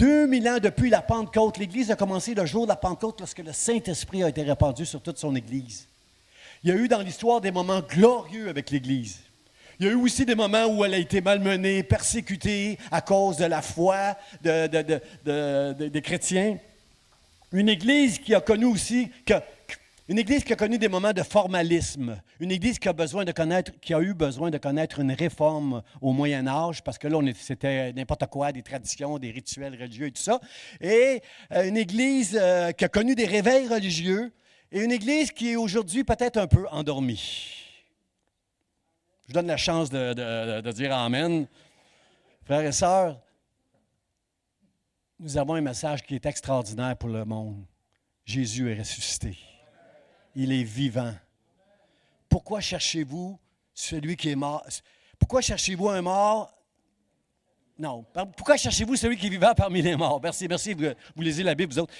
2000 ans depuis la Pentecôte. L'Église a commencé le jour de la Pentecôte lorsque le Saint-Esprit a été répandu sur toute son Église. Il y a eu dans l'histoire des moments glorieux avec l'Église. Il y a eu aussi des moments où elle a été malmenée, persécutée à cause de la foi des chrétiens. Une Église qui a connu aussi, une Église qui a connu des moments de formalisme. Une Église qui a eu besoin de connaître une réforme au Moyen Âge, parce que là, c'était n'importe quoi, des traditions, des rituels religieux et tout ça. Et une Église qui a connu des réveils religieux, et une Église qui est aujourd'hui peut-être un peu endormie. Je donne la chance de dire Amen. Frères et sœurs, nous avons un message qui est extraordinaire pour le monde. Jésus est ressuscité. Il est vivant. Pourquoi cherchez-vous celui qui est mort? Pourquoi cherchez-vous un mort? Non. Pourquoi cherchez-vous celui qui est vivant parmi les morts? Merci. Vous lisez la Bible, vous autres.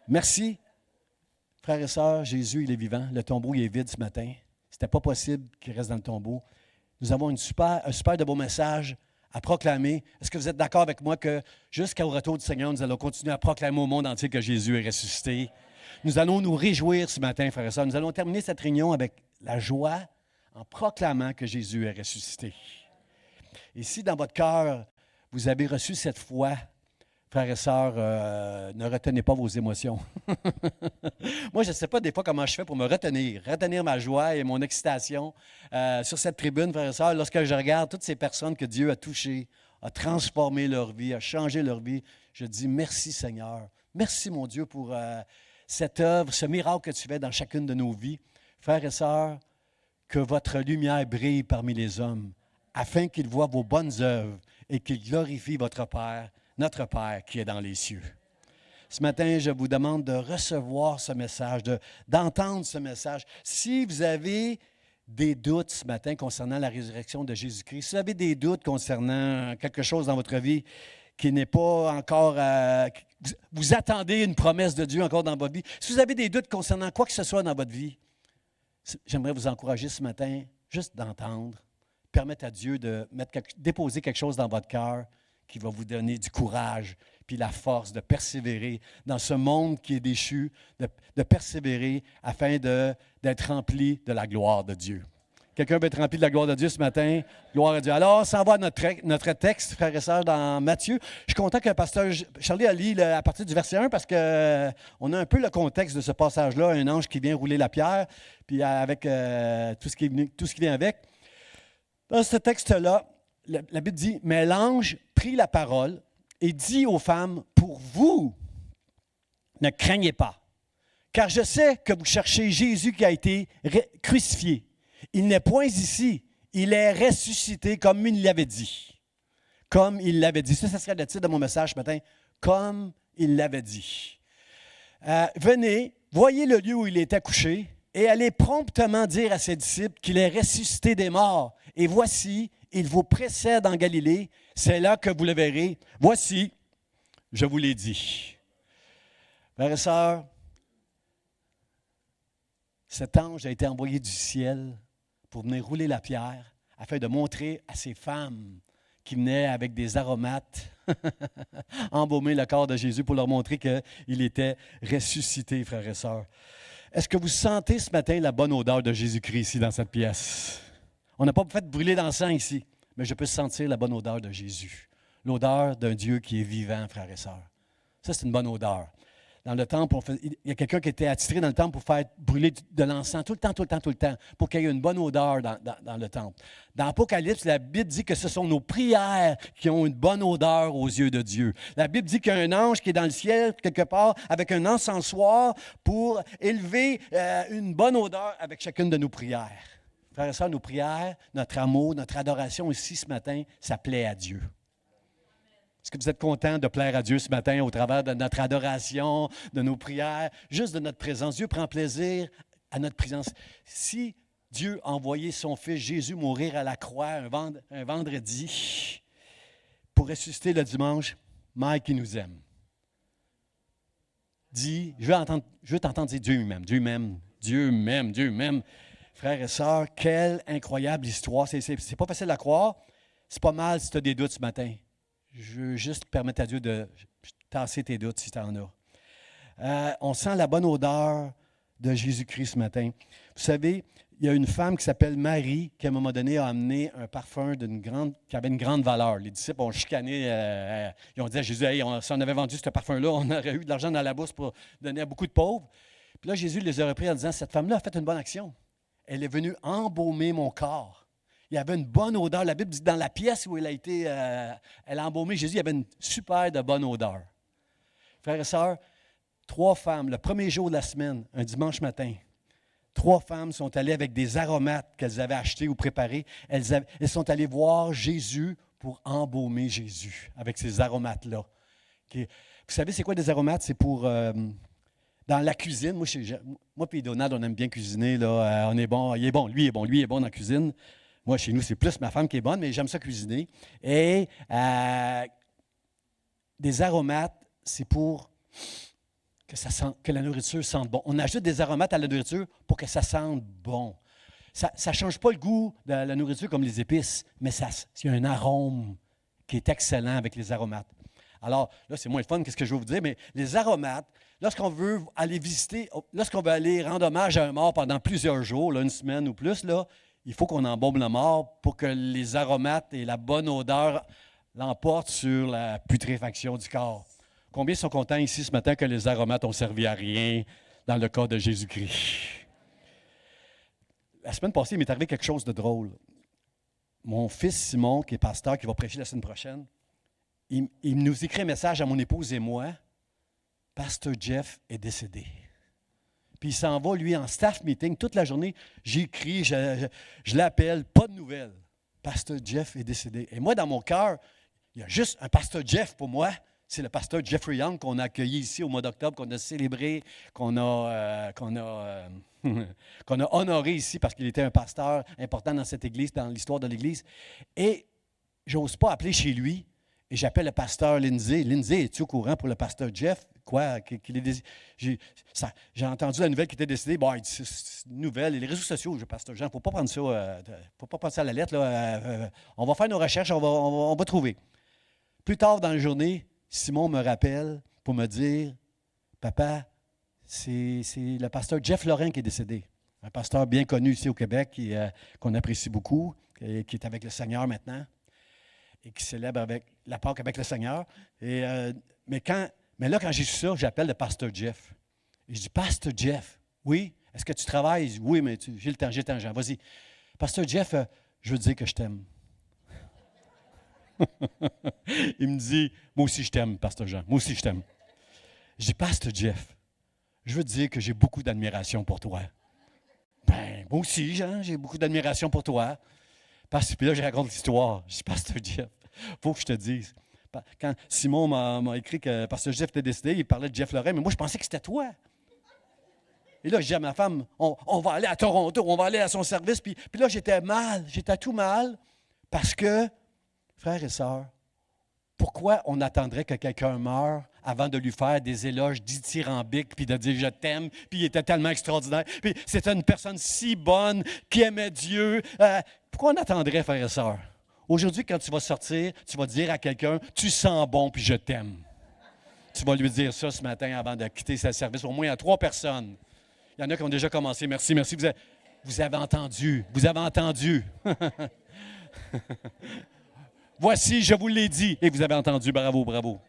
Merci. Frères et sœurs, Jésus, il est vivant. Le tombeau, il est vide ce matin. C'était pas possible qu'il reste dans le tombeau. Nous avons un super de beau message à proclamer. Est-ce que vous êtes d'accord avec moi que jusqu'au retour du Seigneur, nous allons continuer à proclamer au monde entier que Jésus est ressuscité? Nous allons nous réjouir ce matin, frères et sœurs. Nous allons terminer cette réunion avec la joie en proclamant que Jésus est ressuscité. Et si dans votre cœur, vous avez reçu cette foi, frères et sœurs, ne retenez pas vos émotions. Moi, je ne sais pas des fois comment je fais pour me retenir ma joie et mon excitation sur cette tribune, frères et sœurs, lorsque je regarde toutes ces personnes que Dieu a touchées, a transformé leur vie, a changé leur vie. Je dis merci Seigneur. Merci mon Dieu pour cette œuvre, ce miracle que tu fais dans chacune de nos vies. Frères et sœurs, que votre lumière brille parmi les hommes, afin qu'ils voient vos bonnes œuvres et qu'ils glorifient votre Père, notre Père qui est dans les cieux. Ce matin, je vous demande de recevoir ce message, d'entendre ce message. Si vous avez des doutes ce matin concernant la résurrection de Jésus-Christ, si vous avez des doutes concernant quelque chose dans votre vie qui n'est pas encore... vous attendez une promesse de Dieu encore dans votre vie. Si vous avez des doutes concernant quoi que ce soit dans votre vie, j'aimerais vous encourager ce matin juste d'entendre, permettre à Dieu de déposer quelque chose dans votre cœur qui va vous donner du courage puis la force de persévérer dans ce monde qui est déchu, de persévérer afin d'être rempli de la gloire de Dieu. Quelqu'un veut être rempli de la gloire de Dieu ce matin? Gloire à Dieu. Alors, on s'en va à notre texte, frères et sœurs, dans Matthieu. Je suis content que le pasteur Charlie a lu à partir du verset 1 parce qu'on a un peu le contexte de ce passage-là, un ange qui vient rouler la pierre, puis avec tout ce qui vient avec. Dans ce texte-là, la Bible dit, « Mais l'ange prit la parole et dit aux femmes, « Pour vous, ne craignez pas, car je sais que vous cherchez Jésus qui a été crucifié. Il n'est point ici, il est ressuscité comme il l'avait dit. » Comme il l'avait dit. Ça serait le titre de mon message ce matin. Comme il l'avait dit. Venez, voyez le lieu où il était couché et allez promptement dire à ses disciples qu'il est ressuscité des morts. Et voici, il vous précède en Galilée. C'est là que vous le verrez. Voici, je vous l'ai dit. Frères et sœurs, cet ange a été envoyé du ciel pour venir rouler la pierre afin de montrer à ces femmes qui venaient avec des aromates embaumer le corps de Jésus pour leur montrer qu'il était ressuscité, frères et sœurs. Est-ce que vous sentez ce matin la bonne odeur de Jésus-Christ ici dans cette pièce? On n'a pas fait brûler d'encens ici, mais je peux sentir la bonne odeur de Jésus. L'odeur d'un Dieu qui est vivant, frères et sœurs. Ça, c'est une bonne odeur. Dans le temple, il y a quelqu'un qui était attitré dans le temple pour faire brûler de l'encens tout le temps, pour qu'il y ait une bonne odeur dans le temple. Dans l'Apocalypse, la Bible dit que ce sont nos prières qui ont une bonne odeur aux yeux de Dieu. La Bible dit qu'il y a un ange qui est dans le ciel, quelque part, avec un encensoir pour élever une bonne odeur avec chacune de nos prières. Frères et sœurs, nos prières, notre amour, notre adoration ici ce matin, ça plaît à Dieu. Est-ce que vous êtes content de plaire à Dieu ce matin au travers de notre adoration, de nos prières, juste de notre présence? Dieu prend plaisir à notre présence. Si Dieu a envoyé son Fils Jésus mourir à la croix un vendredi pour ressusciter le dimanche, Mike qui nous aime. Dis, je veux t'entendre dire Dieu m'aime, Dieu m'aime, Dieu m'aime, Dieu m'aime. Frères et sœurs, quelle incroyable histoire. C'est pas facile à croire. C'est pas mal si tu as des doutes ce matin. Je veux juste permettre à Dieu de tasser tes doutes si tu en as. On sent la bonne odeur de Jésus-Christ ce matin. Vous savez, il y a une femme qui s'appelle Marie qui, à un moment donné, a amené un parfum qui avait une grande valeur. Les disciples ont chicané, ils ont dit à Jésus, hey, si on avait vendu ce parfum-là, on aurait eu de l'argent dans la bourse pour donner à beaucoup de pauvres. Puis là, Jésus les a repris en disant, cette femme-là a fait une bonne action. Elle est venue embaumer mon corps. Il y avait une bonne odeur. La Bible dit, dans la pièce où elle a embaumé Jésus, il y avait une super de bonne odeur. Frères et sœurs, 3 femmes, le premier jour de la semaine, un dimanche matin, 3 femmes sont allées avec des aromates qu'elles avaient achetés ou préparés. Elles sont allées voir Jésus pour embaumer Jésus avec ces aromates-là. Vous savez, c'est quoi des aromates? C'est pour, dans la cuisine. Moi et Donald, on aime bien cuisiner. Là, on est bon, lui est bon dans la cuisine. Moi, chez nous, c'est plus ma femme qui est bonne, mais j'aime ça cuisiner. Et des aromates, c'est pour que la nourriture sente bon. On ajoute des aromates à la nourriture pour que ça sente bon. Ça ne change pas le goût de la nourriture comme les épices, mais il y a un arôme qui est excellent avec les aromates. Alors, là, c'est moins le fun que ce que je vais vous dire, mais les aromates, lorsqu'on veut aller visiter, lorsqu'on veut aller rendre hommage à un mort pendant plusieurs jours, là, une semaine ou plus, là, il faut qu'on embaume le mort pour que les aromates et la bonne odeur l'emportent sur la putréfaction du corps. Combien sont contents ici ce matin que les aromates ont servi à rien dans le cas de Jésus-Christ? La semaine passée, il m'est arrivé quelque chose de drôle. Mon fils Simon, qui est pasteur, qui va prêcher la semaine prochaine, il nous écrit un message à mon épouse et moi. Pasteur Jeff est décédé. Puis il s'en va, lui, en staff meeting toute la journée. J'écris, je l'appelle, pas de nouvelles. Pasteur Jeff est décédé. Et moi, dans mon cœur, il y a juste un pasteur Jeff pour moi. C'est le pasteur Jeffrey Young qu'on a accueilli ici au mois d'octobre, qu'on a célébré, qu'on a honoré ici parce qu'il était un pasteur important dans cette église, dans l'histoire de l'église. Et j'ose pas appeler chez lui. Et j'appelle le pasteur Lindsay. Lindsay, es-tu au courant pour le pasteur Jeff? Quoi? J'ai entendu la nouvelle qui était décédée. Bon, il dit, c'est une nouvelle. Et les réseaux sociaux, pasteur Jean, il ne faut pas prendre ça, faut pas prendre ça à la lettre. Là, on va faire nos recherches, on va trouver. Plus tard dans la journée, Simon me rappelle pour me dire, papa, c'est le pasteur Jeff Laurent qui est décédé. Un pasteur bien connu ici au Québec, qu'on apprécie beaucoup, qui est avec le Seigneur maintenant et qui célèbre avec la Pâque avec le Seigneur. Mais là, quand j'ai su ça, j'appelle le pasteur Jeff. Et je dis, pasteur Jeff, oui, est-ce que tu travailles? Il dit, oui, mais j'ai le temps, Jean. Vas-y. Pasteur Jeff, je veux te dire que je t'aime. Il me dit, moi aussi je t'aime, pasteur Jean. Moi aussi je t'aime. Je dis, pasteur Jeff, je veux te dire que j'ai beaucoup d'admiration pour toi. Ben, moi aussi, Jean, j'ai beaucoup d'admiration pour toi. Puis là, je raconte l'histoire. Je dis, pasteur Jeff, il faut que je te dise. Quand Simon m'a écrit que pasteur Jeff était décédé, il parlait de Jeff Laurent, mais moi, je pensais que c'était toi. Et là, je dis à ma femme, on va aller à Toronto, on va aller à son service. Puis là, j'étais tout mal, parce que, frères et sœurs, pourquoi on attendrait que quelqu'un meure avant de lui faire des éloges dithyrambiques, puis de dire « je t'aime », puis il était tellement extraordinaire, puis c'était une personne si bonne, qui aimait Dieu. Pourquoi on attendrait, frères et sœurs? Aujourd'hui, quand tu vas sortir, tu vas dire à quelqu'un « tu sens bon, puis je t'aime ». Tu vas lui dire ça ce matin avant de quitter ce service, au moins à 3 personnes. Il y en a qui ont déjà commencé. Merci. Vous avez entendu. Voici, je vous l'ai dit, et vous avez entendu. Bravo.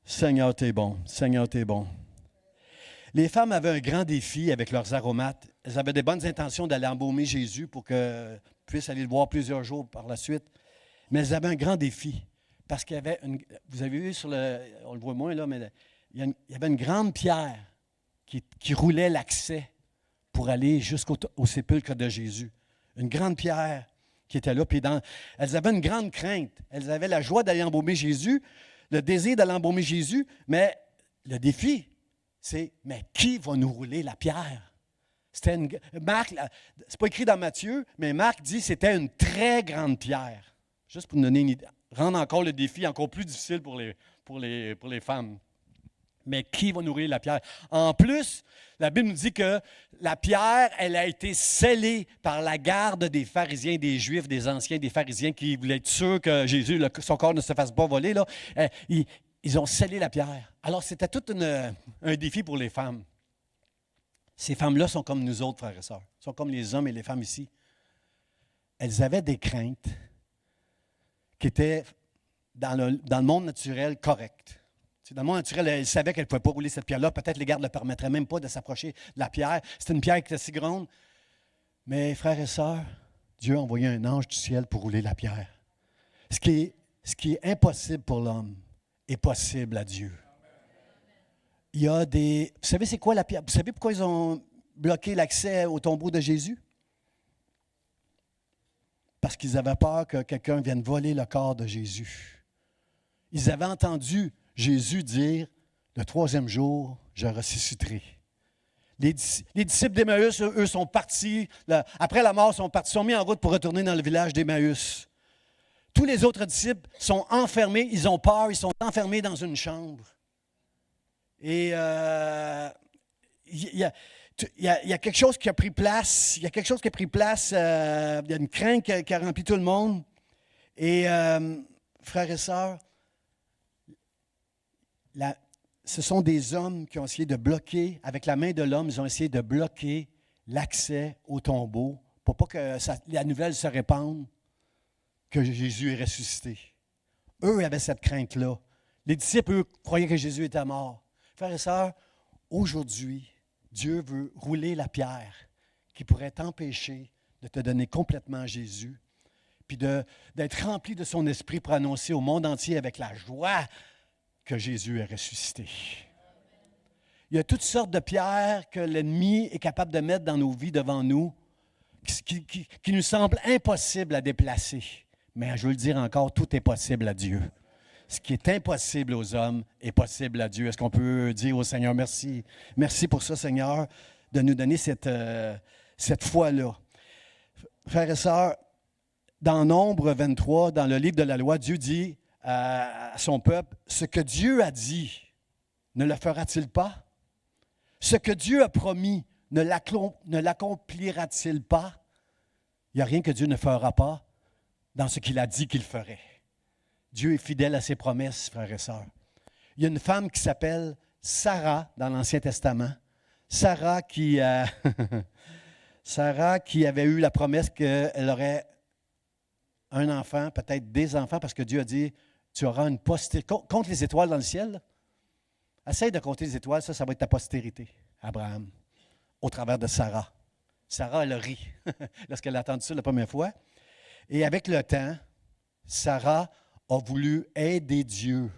Seigneur, t'es bon. Les femmes avaient un grand défi avec leurs aromates. Elles avaient des bonnes intentions d'aller embaumer Jésus pour qu'elles puissent aller le voir plusieurs jours par la suite. Mais elles avaient un grand défi. Parce qu'il y avait vous avez vu on le voit moins là, mais il y avait une grande pierre qui roulait l'accès pour aller jusqu'au sépulcre de Jésus. Une grande pierre qui était là. Puis elles avaient une grande crainte. Elles avaient la joie d'aller embaumer Jésus, le désir d'aller embaumer Jésus, mais le défi, c'est, mais qui va nous rouler la pierre? Marc, c'est pas écrit dans Matthieu, mais Marc dit que c'était une très grande pierre. Juste pour nous donner une idée, rendre encore le défi encore plus difficile pour les femmes. Mais qui va nous rouler la pierre? En plus, la Bible nous dit que la pierre, elle a été scellée par la garde des pharisiens, des Juifs, des anciens, des pharisiens qui voulaient être sûrs que Jésus, son corps ne se fasse pas voler. Là. Ils ont scellé la pierre. Alors, c'était tout un défi pour les femmes. Ces femmes-là sont comme nous autres, frères et sœurs. Sont comme les hommes et les femmes ici. Elles avaient des craintes qui étaient, dans le monde naturel, correctes. Dans le monde naturel, elles savaient qu'elles ne pouvaient pas rouler cette pierre-là. Peut-être les gardes ne leur permettraient même pas de s'approcher de la pierre. C'était une pierre qui était si grande. Mais, frères et sœurs, Dieu a envoyé un ange du ciel pour rouler la pierre. Ce qui est impossible pour l'homme est possible à Dieu. Il y a des... Vous savez c'est quoi la pierre? Vous savez pourquoi ils ont bloqué l'accès au tombeau de Jésus? Parce qu'ils avaient peur que quelqu'un vienne voler le corps de Jésus. Ils avaient entendu Jésus dire, le troisième jour, je ressusciterai. Les disciples d'Emmaüs, eux, sont partis, après la mort, sont mis en route pour retourner dans le village d'Emmaüs. Tous les autres disciples sont enfermés, ils ont peur, ils sont enfermés dans une chambre. Et il y a quelque chose qui a pris place, il y a une crainte qui a rempli tout le monde. Et frères et sœurs, ce sont des hommes qui ont essayé de bloquer, avec la main de l'homme, ils ont essayé de bloquer l'accès au tombeau pour pas que la nouvelle se répande que Jésus est ressuscité. Eux avaient cette crainte-là. Les disciples, eux, croyaient que Jésus était mort. Frères et sœurs, aujourd'hui, Dieu veut rouler la pierre qui pourrait t'empêcher de te donner complètement à Jésus, puis d'être rempli de son esprit pour annoncer au monde entier avec la joie que Jésus est ressuscité. Il y a toutes sortes de pierres que l'ennemi est capable de mettre dans nos vies devant nous, qui nous semblent impossibles à déplacer. Mais je veux le dire encore, tout est possible à Dieu. Ce qui est impossible aux hommes est possible à Dieu. Est-ce qu'on peut dire au Seigneur merci? Merci pour ça, Seigneur, de nous donner cette foi-là. Frères et sœurs, dans Nombre 23, dans le livre de la loi, Dieu dit à son peuple, ce que Dieu a dit, ne le fera-t-il pas? Ce que Dieu a promis, ne l'accomplira-t-il pas? Il n'y a rien que Dieu ne fera pas dans ce qu'il a dit qu'il ferait. Dieu est fidèle à ses promesses, frères et sœurs. Il y a une femme qui s'appelle Sarah dans l'Ancien Testament. Sarah qui avait eu la promesse qu'elle aurait un enfant, peut-être des enfants, parce que Dieu a dit, tu auras une postérité. Compte les étoiles dans le ciel. Essaye de compter les étoiles, ça va être ta postérité, Abraham, au travers de Sarah. Sarah, elle a ri lorsqu'elle a entendu ça la première fois. Et avec le temps, Sarah a voulu aider Dieu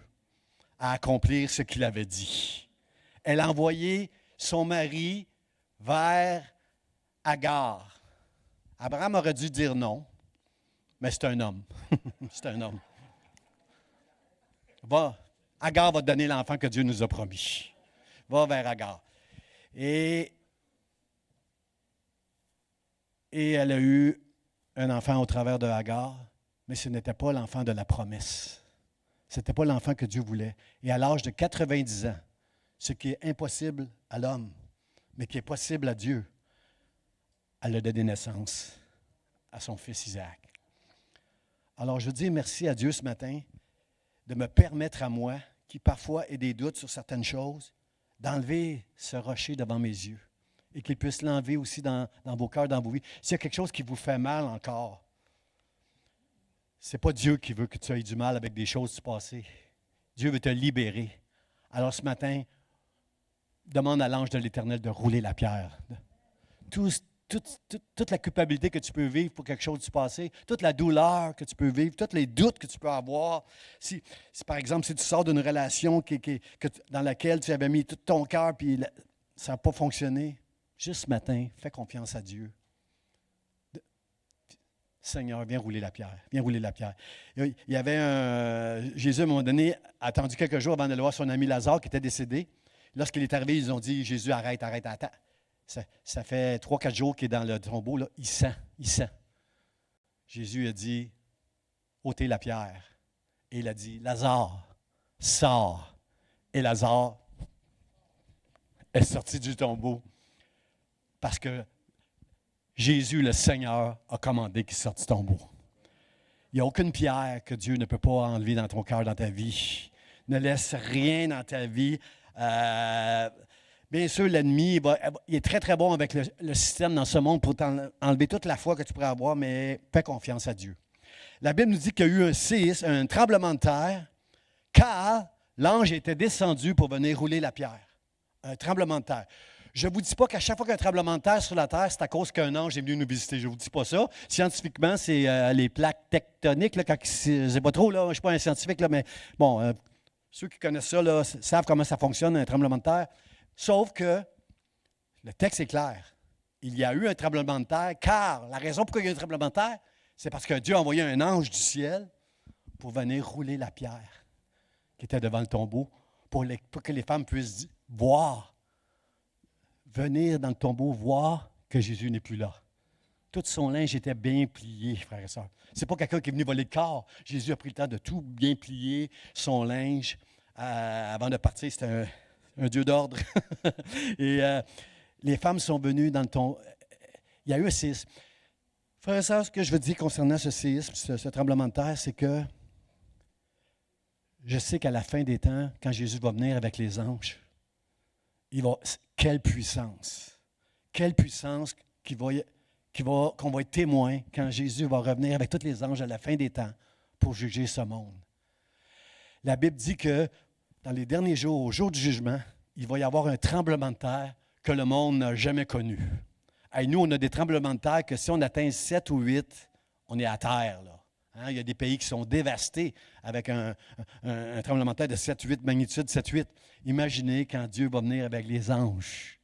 à accomplir ce qu'il avait dit. Elle a envoyé son mari vers Agar. Abraham aurait dû dire non, mais c'est un homme. C'est un homme. Agar va te donner l'enfant que Dieu nous a promis. Va vers Agar. Et elle a eu un enfant au travers de Agar, mais ce n'était pas l'enfant de la promesse. Ce n'était pas l'enfant que Dieu voulait. Et à l'âge de 90 ans, ce qui est impossible à l'homme, mais qui est possible à Dieu, elle a donné naissance à son fils Isaac. Alors, je dis merci à Dieu ce matin de me permettre à moi, qui parfois ai des doutes sur certaines choses, d'enlever ce rocher devant mes yeux et qu'il puisse l'enlever aussi dans vos cœurs, dans vos vies. S'il y a quelque chose qui vous fait mal encore, ce n'est pas Dieu qui veut que tu aies du mal avec des choses du passé. Dieu veut te libérer. Alors ce matin, demande à l'ange de l'Éternel de rouler la pierre. Toute la culpabilité que tu peux vivre pour quelque chose du passé, toute la douleur que tu peux vivre, tous les doutes que tu peux avoir. Si par exemple, si tu sors d'une relation dans laquelle tu avais mis tout ton cœur et ça n'a pas fonctionné, juste ce matin, fais confiance à Dieu. Seigneur, viens rouler la pierre. Viens rouler la pierre. Il y avait Jésus, à un moment donné, a attendu quelques jours avant de voir son ami Lazare qui était décédé. Lorsqu'il est arrivé, ils ont dit, Jésus, arrête, attends. Ça fait 3-4 jours qu'il est dans le tombeau, là. Il sent. Jésus a dit, ôtez la pierre. Et il a dit, Lazare, sors. Et Lazare est sorti du tombeau parce que Jésus, le Seigneur, a commandé qu'il sorte du tombeau. Il n'y a aucune pierre que Dieu ne peut pas enlever dans ton cœur, dans ta vie. Ne laisse rien dans ta vie. Bien sûr, l'ennemi, il est très, très bon avec le système dans ce monde pour enlever toute la foi que tu pourrais avoir, mais fais confiance à Dieu. La Bible nous dit qu'il y a eu un séisme, un tremblement de terre, car l'ange était descendu pour venir rouler la pierre. Un tremblement de terre. Je ne vous dis pas qu'à chaque fois qu'il y a un tremblement de terre sur la terre, c'est à cause qu'un ange est venu nous visiter. Je ne vous dis pas ça. Scientifiquement, c'est les plaques tectoniques. Là, je ne sais pas trop, là, je ne suis pas un scientifique, là, mais bon, ceux qui connaissent ça là, savent comment ça fonctionne, un tremblement de terre. Sauf que le texte est clair. Il y a eu un tremblement de terre, car la raison pourquoi il y a eu un tremblement de terre, c'est parce que Dieu a envoyé un ange du ciel pour venir rouler la pierre qui était devant le tombeau pour que les femmes puissent voir, venir dans le tombeau, voir que Jésus n'est plus là. Tout son linge était bien plié, frères et sœurs. Ce n'est pas quelqu'un qui est venu voler le corps. Jésus a pris le temps de tout bien plier, son linge, avant de partir. C'était un Dieu d'ordre. Et les femmes sont venues dans le tombeau. Il y a eu un séisme. Frères et sœurs, ce que je veux dire concernant ce séisme, ce tremblement de terre, c'est que je sais qu'à la fin des temps, quand Jésus va venir avec les anges, quelle puissance qu'on va être témoin quand Jésus va revenir avec tous les anges à la fin des temps pour juger ce monde. La Bible dit que dans les derniers jours, au jour du jugement, il va y avoir un tremblement de terre que le monde n'a jamais connu. Et nous, on a des tremblements de terre que si on atteint 7 ou 8, on est à terre, là. Hein, il y a des pays qui sont dévastés avec un tremblement de terre de 7-8, magnitude 7-8. Imaginez quand Dieu va venir avec les anges.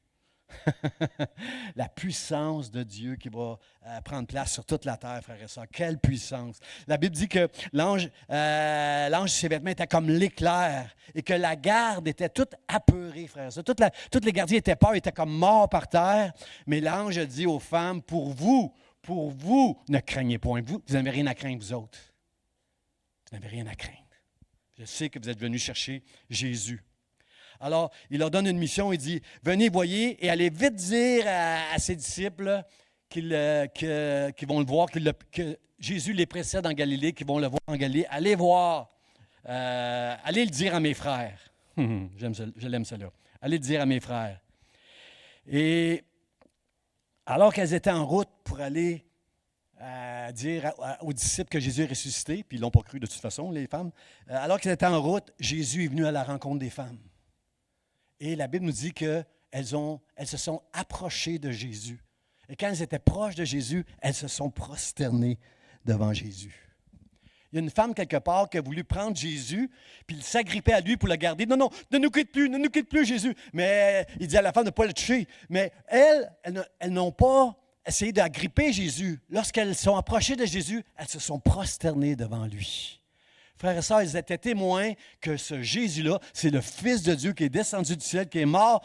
La puissance de Dieu qui va prendre place sur toute la terre, frères et sœurs. Quelle puissance! La Bible dit que l'ange, ses vêtements étaient comme l'éclair et que la garde était toute apeurée, frères et sœurs. Tous les gardiens étaient peurs, étaient comme morts par terre. Mais l'ange a dit aux femmes, pour vous, ne craignez point. Vous n'avez rien à craindre, vous autres. Vous n'avez rien à craindre. Je sais que vous êtes venus chercher Jésus. Alors, il leur donne une mission. Il dit, venez, voyez, et allez vite dire à ses disciples qu'ils vont le voir, que Jésus les précède en Galilée, qu'ils vont le voir en Galilée. Allez voir. Allez le dire à mes frères. Je l'aime cela. Allez le dire à mes frères. Et alors qu'elles étaient en route pour aller dire aux disciples que Jésus est ressuscité, puis ils ne l'ont pas cru de toute façon, les femmes, alors qu'elles étaient en route, Jésus est venu à la rencontre des femmes. Et la Bible nous dit qu'elles se sont approchées de Jésus. Et quand elles étaient proches de Jésus, elles se sont prosternées devant Jésus. Il y a une femme quelque part qui a voulu prendre Jésus, puis s'agripper à lui pour le garder. Non, ne nous quitte plus, Jésus. Mais il dit à la femme de ne pas le toucher. Mais elles n'ont pas essayé d'agripper Jésus. Lorsqu'elles sont approchées de Jésus, elles se sont prosternées devant lui. Frères et sœurs, ils étaient témoins que ce Jésus-là, c'est le Fils de Dieu qui est descendu du ciel, qui est mort.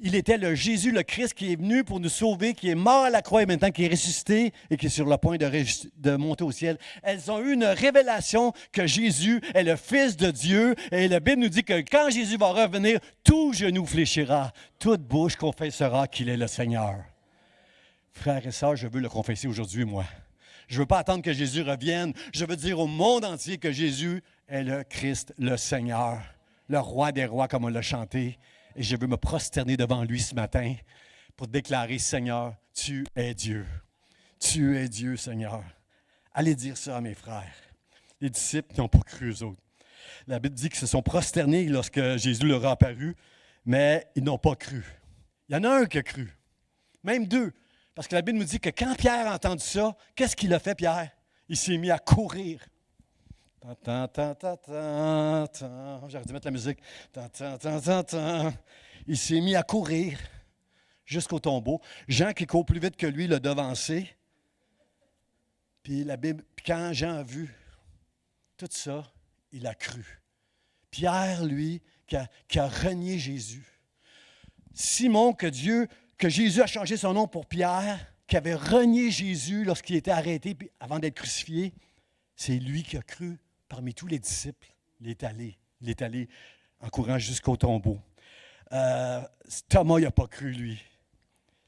Il était le Jésus, le Christ, qui est venu pour nous sauver, qui est mort à la croix et maintenant qui est ressuscité et qui est sur le point de monter au ciel. Elles ont eu une révélation que Jésus est le Fils de Dieu. Et la Bible nous dit que quand Jésus va revenir, tout genou fléchira, toute bouche confessera qu'il est le Seigneur. Frères et sœurs, je veux le confesser aujourd'hui, moi. Je ne veux pas attendre que Jésus revienne. Je veux dire au monde entier que Jésus est le Christ, le Seigneur, le roi des rois, comme on l'a chanté. Et je veux me prosterner devant lui ce matin pour déclarer, Seigneur, tu es Dieu. Tu es Dieu, Seigneur. Allez dire ça à mes frères. Les disciples n'ont pas cru eux autres. La Bible dit qu'ils se sont prosternés lorsque Jésus leur a apparu, mais ils n'ont pas cru. Il y en a un qui a cru, même deux. Parce que la Bible nous dit que quand Pierre a entendu ça, qu'est-ce qu'il a fait, Pierre? Il s'est mis à courir. J'aurais dû mettre la musique. Il s'est mis à courir jusqu'au tombeau. Jean, qui court plus vite que lui, l'a devancé. Puis la Bible, quand Jean a vu tout ça, il a cru. Pierre, lui, qui a renié Jésus. Simon, que Jésus a changé son nom pour Pierre, qui avait renié Jésus lorsqu'il était arrêté avant d'être crucifié, c'est lui qui a cru parmi tous les disciples. Il est allé en courant jusqu'au tombeau. Thomas, il n'a pas cru, lui.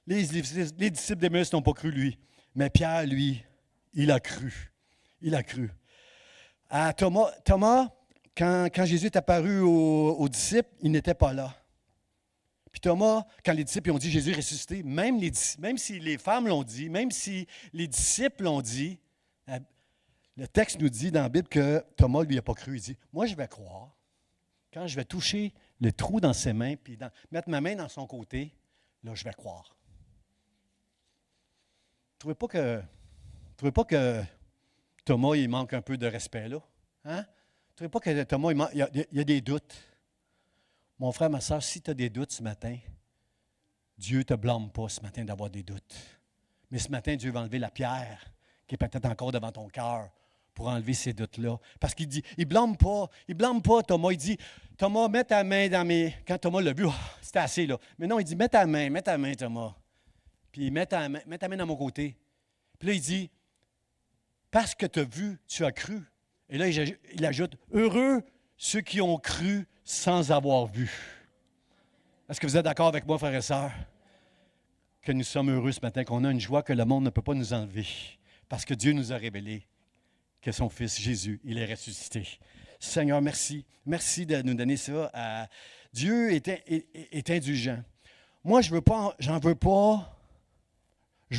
Les disciples d'Emmaüs n'ont pas cru, lui. Mais Pierre, lui, il a cru. Il a cru. Thomas, quand Jésus est apparu aux disciples, il n'était pas là. Puis Thomas, quand les disciples ont dit Jésus est ressuscité, même si les femmes l'ont dit, même si les disciples l'ont dit, le texte nous dit dans la Bible que Thomas, lui, n'a pas cru. Il dit, moi, je vais croire. Quand je vais toucher le trou dans ses mains, puis mettre ma main dans son côté, là, je vais croire. Vous ne trouvez pas que Thomas, il manque un peu de respect, là? Hein? Vous ne trouvez pas que Thomas, il y a des doutes? Mon frère, ma soeur, si tu as des doutes ce matin, Dieu ne te blâme pas ce matin d'avoir des doutes. Mais ce matin, Dieu va enlever la pierre qui est peut-être encore devant ton cœur pour enlever ces doutes-là. Parce qu'il dit, il blâme pas Thomas. Il dit, Thomas, mets ta main dans mes... Quand Thomas l'a vu, c'était assez, là. Mais non, il dit, mets ta main, Thomas. Puis mets ta main dans mon côté. Puis là, il dit, parce que tu as vu, tu as cru. Et là, il ajoute, heureux ceux qui ont cru sans avoir vu. Est-ce que vous êtes d'accord avec moi, frères et sœurs? Que nous sommes heureux ce matin, qu'on a une joie que le monde ne peut pas nous enlever. Parce que Dieu nous a révélé que son Fils Jésus, il est ressuscité. Seigneur, merci. Merci de nous donner ça. Dieu est indulgent. Moi, je veux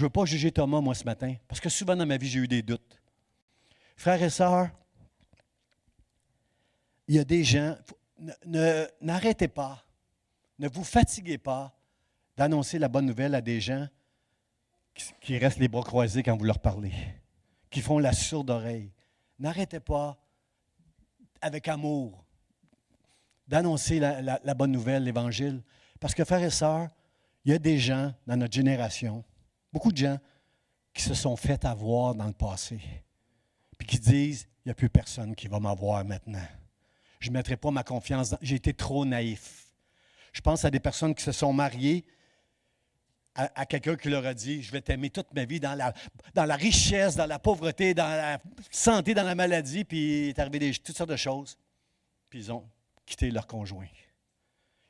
pas juger Thomas, moi, ce matin. Parce que souvent dans ma vie, j'ai eu des doutes. Frères et sœurs, il y a des gens, n'arrêtez pas, ne vous fatiguez pas d'annoncer la bonne nouvelle à des gens qui restent les bras croisés quand vous leur parlez, qui font la sourde oreille. N'arrêtez pas, avec amour, d'annoncer la bonne nouvelle, l'Évangile. Parce que, frères et sœurs, il y a des gens dans notre génération, beaucoup de gens, qui se sont fait avoir dans le passé, puis qui disent, il n'y a plus personne qui va m'avoir maintenant. Je ne mettrai pas ma confiance j'ai été trop naïf. Je pense à des personnes qui se sont mariées à quelqu'un qui leur a dit, je vais t'aimer toute ma vie dans la richesse, dans la pauvreté, dans la santé, dans la maladie, puis il est arrivé toutes sortes de choses. Puis ils ont quitté leur conjoint.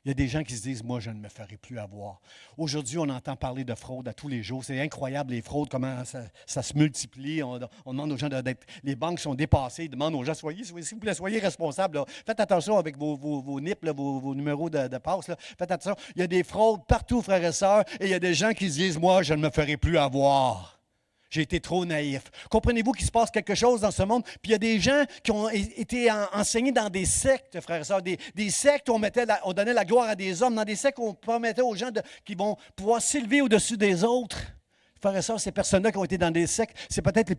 Il y a des gens qui se disent, moi, je ne me ferai plus avoir. Aujourd'hui, on entend parler de fraude à tous les jours. C'est incroyable, les fraudes, comment ça se multiplie. On demande aux gens d'être... Les banques sont dépassées. Ils demandent aux gens, s'il vous plaît, soyez responsables. Là. Faites attention avec vos NIP, là, vos numéros de passe. Là. Faites attention. Il y a des fraudes partout, frères et sœurs. Et il y a des gens qui se disent, moi, je ne me ferai plus avoir. J'ai été trop naïf. Comprenez-vous qu'il se passe quelque chose dans ce monde? Puis il y a des gens qui ont été enseignés dans des sectes, frères et sœurs. Des sectes où on donnait la gloire à des hommes. Dans des sectes où on promettait aux gens qui vont pouvoir s'élever au-dessus des autres. Frères et sœurs, ces personnes-là qui ont été dans des sectes, c'est peut-être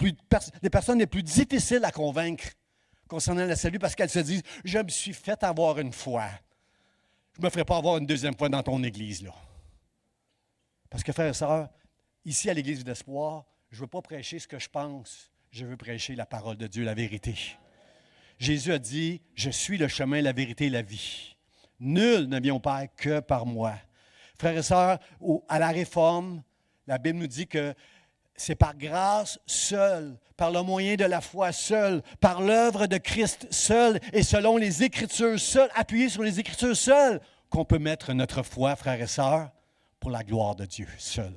les personnes les plus difficiles à convaincre concernant le salut parce qu'elles se disent, je me suis fait avoir une fois. Je ne me ferai pas avoir une deuxième fois dans ton église, là. Parce que, frères et sœurs, ici à l'Église d'Espoir, je ne veux pas prêcher ce que je pense, je veux prêcher la parole de Dieu, la vérité. Jésus a dit, je suis le chemin, la vérité et la vie. Nul ne vient au Père que par moi. Frères et sœurs, à la Réforme, la Bible nous dit que c'est par grâce seule, par le moyen de la foi seule, par l'œuvre de Christ seule et selon les Écritures seules, appuyé sur les Écritures seules, qu'on peut mettre notre foi, frères et sœurs, pour la gloire de Dieu seul.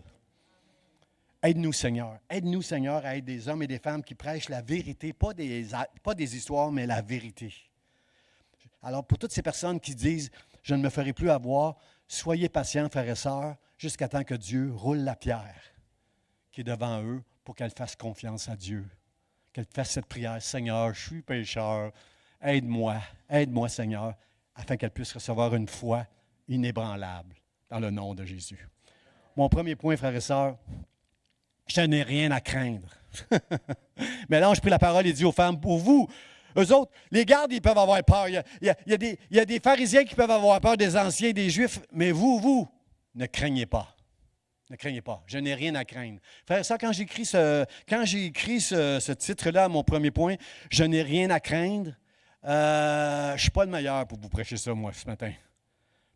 Aide-nous, Seigneur. Aide-nous, Seigneur, à être des hommes et des femmes qui prêchent la vérité, pas des histoires, mais la vérité. Alors, pour toutes ces personnes qui disent « Je ne me ferai plus avoir », soyez patients, frères et sœurs, jusqu'à temps que Dieu roule la pierre qui est devant eux pour qu'elles fassent confiance à Dieu. Qu'elles fassent cette prière « Seigneur, je suis pécheur, aide-moi, Seigneur », afin qu'elles puissent recevoir une foi inébranlable dans le nom de Jésus. Mon premier point, frères et sœurs, je n'ai rien à craindre. Mais là, je pris la parole et dit aux femmes, pour vous, eux autres, les gardes, ils peuvent avoir peur. Il y a des pharisiens qui peuvent avoir peur des anciens, des juifs, mais vous, ne craignez pas. Ne craignez pas. Je n'ai rien à craindre. Frère, ça, quand j'ai écrit ce titre-là, mon premier point, je n'ai rien à craindre, je ne suis pas le meilleur pour vous prêcher ça, moi, ce matin.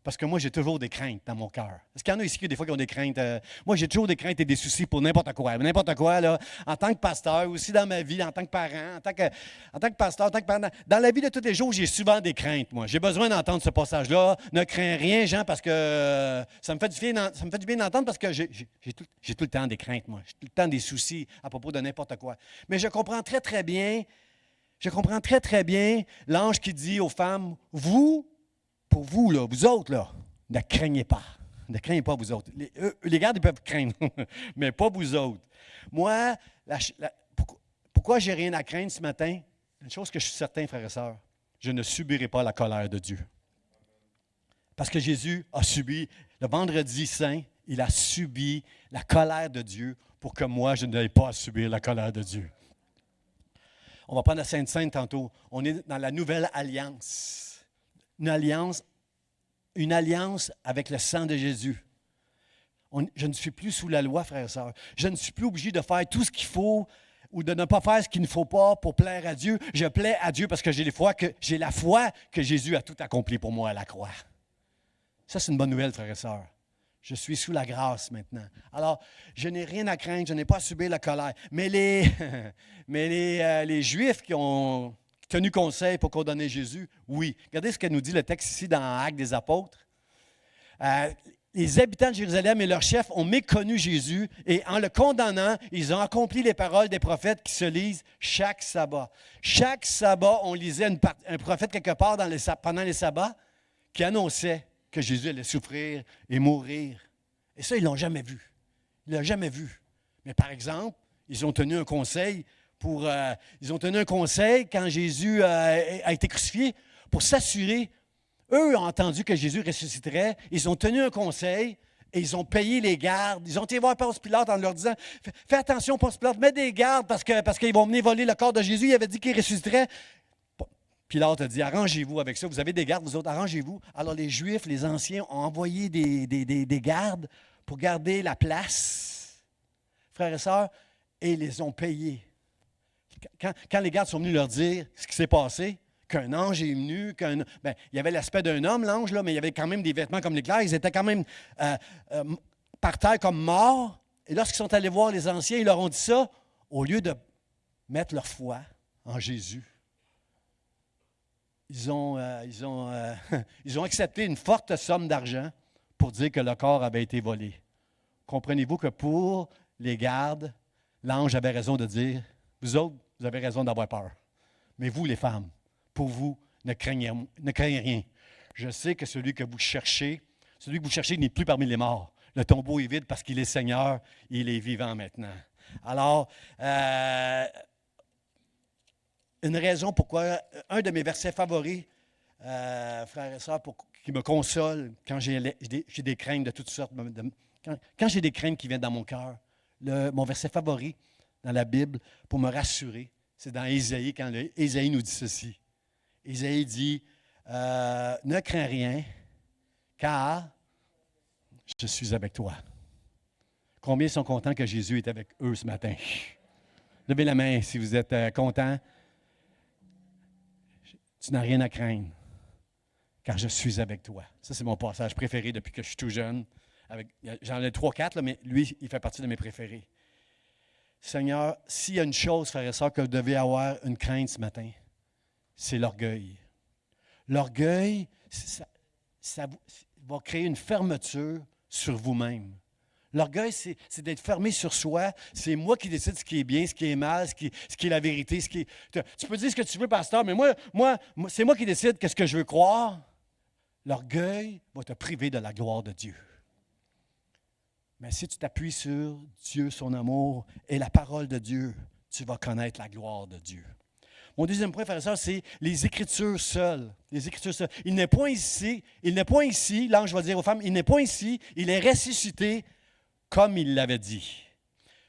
Parce que moi, j'ai toujours des craintes dans mon cœur. Est-ce qu'il y en a ici qui, des fois, qui ont des craintes? Moi, j'ai toujours des craintes et des soucis pour n'importe quoi. N'importe quoi, là, en tant que pasteur, aussi dans ma vie, en tant que parent, en tant que pasteur, en tant que parent. Dans la vie de tous les jours, j'ai souvent des craintes, moi. J'ai besoin d'entendre ce passage-là. Ne crains rien, Jean, parce que ça me fait du bien d'entendre parce que j'ai tout le temps des craintes, moi. J'ai tout le temps des soucis à propos de n'importe quoi. Mais je comprends très, très bien l'ange qui dit aux femmes, pour vous, là, vous autres, là, ne craignez pas. Ne craignez pas, vous autres. Les gardes, ils peuvent craindre, mais pas vous autres. Moi, pourquoi j'ai rien à craindre ce matin? Une chose que je suis certain, frères et sœurs, je ne subirai pas la colère de Dieu. Parce que Jésus a subi, le vendredi saint, il a subi la colère de Dieu pour que moi, je n'aille pas à subir la colère de Dieu. On va prendre la Sainte Seine tantôt. On est dans la nouvelle alliance. Une alliance avec le sang de Jésus. Je ne suis plus sous la loi, frères et sœurs. Je ne suis plus obligé de faire tout ce qu'il faut ou de ne pas faire ce qu'il ne faut pas pour plaire à Dieu. Je plais à Dieu parce que j'ai la foi que Jésus a tout accompli pour moi à la croix. Ça, c'est une bonne nouvelle, frères et sœurs. Je suis sous la grâce maintenant. Alors, je n'ai rien à craindre, je n'ai pas à subir la colère. Mais les Juifs qui ont tenu conseil pour condamner Jésus, oui. Regardez ce que nous dit le texte ici dans Actes des Apôtres. Les habitants de Jérusalem et leurs chefs ont méconnu Jésus et en le condamnant, ils ont accompli les paroles des prophètes qui se lisent chaque sabbat. Chaque sabbat, on lisait un prophète quelque part pendant les sabbats qui annonçait que Jésus allait souffrir et mourir. Et ça, ils ne l'ont jamais vu. Ils ne l'ont jamais vu. Mais par exemple, ils ont tenu un conseil quand Jésus a été crucifié pour s'assurer. Eux ont entendu que Jésus ressusciterait. Ils ont tenu un conseil et ils ont payé les gardes. Ils ont été voir Ponce Pilate en leur disant « Fais attention, Ponce Pilate, mets des gardes parce qu'ils vont venir voler le corps de Jésus. Il avait dit qu'il ressusciterait. » Pilate a dit « Arrangez-vous avec ça. Vous avez des gardes, vous autres, arrangez-vous. » Alors les Juifs, les anciens, ont envoyé des gardes pour garder la place, frères et sœurs, et ils les ont payés. Quand les gardes sont venus leur dire ce qui s'est passé, qu'un ange est venu, il y avait l'aspect d'un homme, l'ange, là, mais il y avait quand même des vêtements comme l'éclair. Ils étaient quand même par terre comme morts. Et lorsqu'ils sont allés voir les anciens, ils leur ont dit ça, au lieu de mettre leur foi en Jésus. Ils ont accepté une forte somme d'argent pour dire que le corps avait été volé. Comprenez-vous que pour les gardes, l'ange avait raison de dire, vous autres, vous avez raison d'avoir peur. Mais vous, les femmes, pour vous, ne craignez rien. Je sais que celui que vous cherchez n'est plus parmi les morts. Le tombeau est vide parce qu'il est Seigneur, il est vivant maintenant. Alors, une raison pourquoi, un de mes versets favoris, frères et sœurs, qui me console quand j'ai des craintes de toutes sortes, quand j'ai des craintes qui viennent dans mon cœur, mon verset favori dans la Bible pour me rassurer, c'est dans Ésaïe, quand Ésaïe nous dit ceci. Ésaïe dit, ne crains rien, car je suis avec toi. Combien sont contents que Jésus est avec eux ce matin? Levez la main si vous êtes contents. Tu n'as rien à craindre, car je suis avec toi. Ça, c'est mon passage préféré depuis que je suis tout jeune. J'en ai 3-4, mais lui, il fait partie de mes préférés. Seigneur, s'il y a une chose, frères et sœurs, que vous devez avoir une crainte ce matin, c'est l'orgueil. L'orgueil, ça va créer une fermeture sur vous-même. L'orgueil, c'est d'être fermé sur soi. C'est moi qui décide ce qui est bien, ce qui est mal, ce qui est la vérité. Tu peux dire ce que tu veux, pasteur, mais c'est moi qui décide qu'est-ce que je veux croire. L'orgueil va te priver de la gloire de Dieu. Mais si tu t'appuies sur Dieu, son amour et la parole de Dieu, tu vas connaître la gloire de Dieu. Mon deuxième point, frère et sœur, c'est les Écritures seules. Les Écritures seules. Il n'est point ici, l'ange va dire aux femmes, il n'est point ici, il est ressuscité comme il l'avait dit.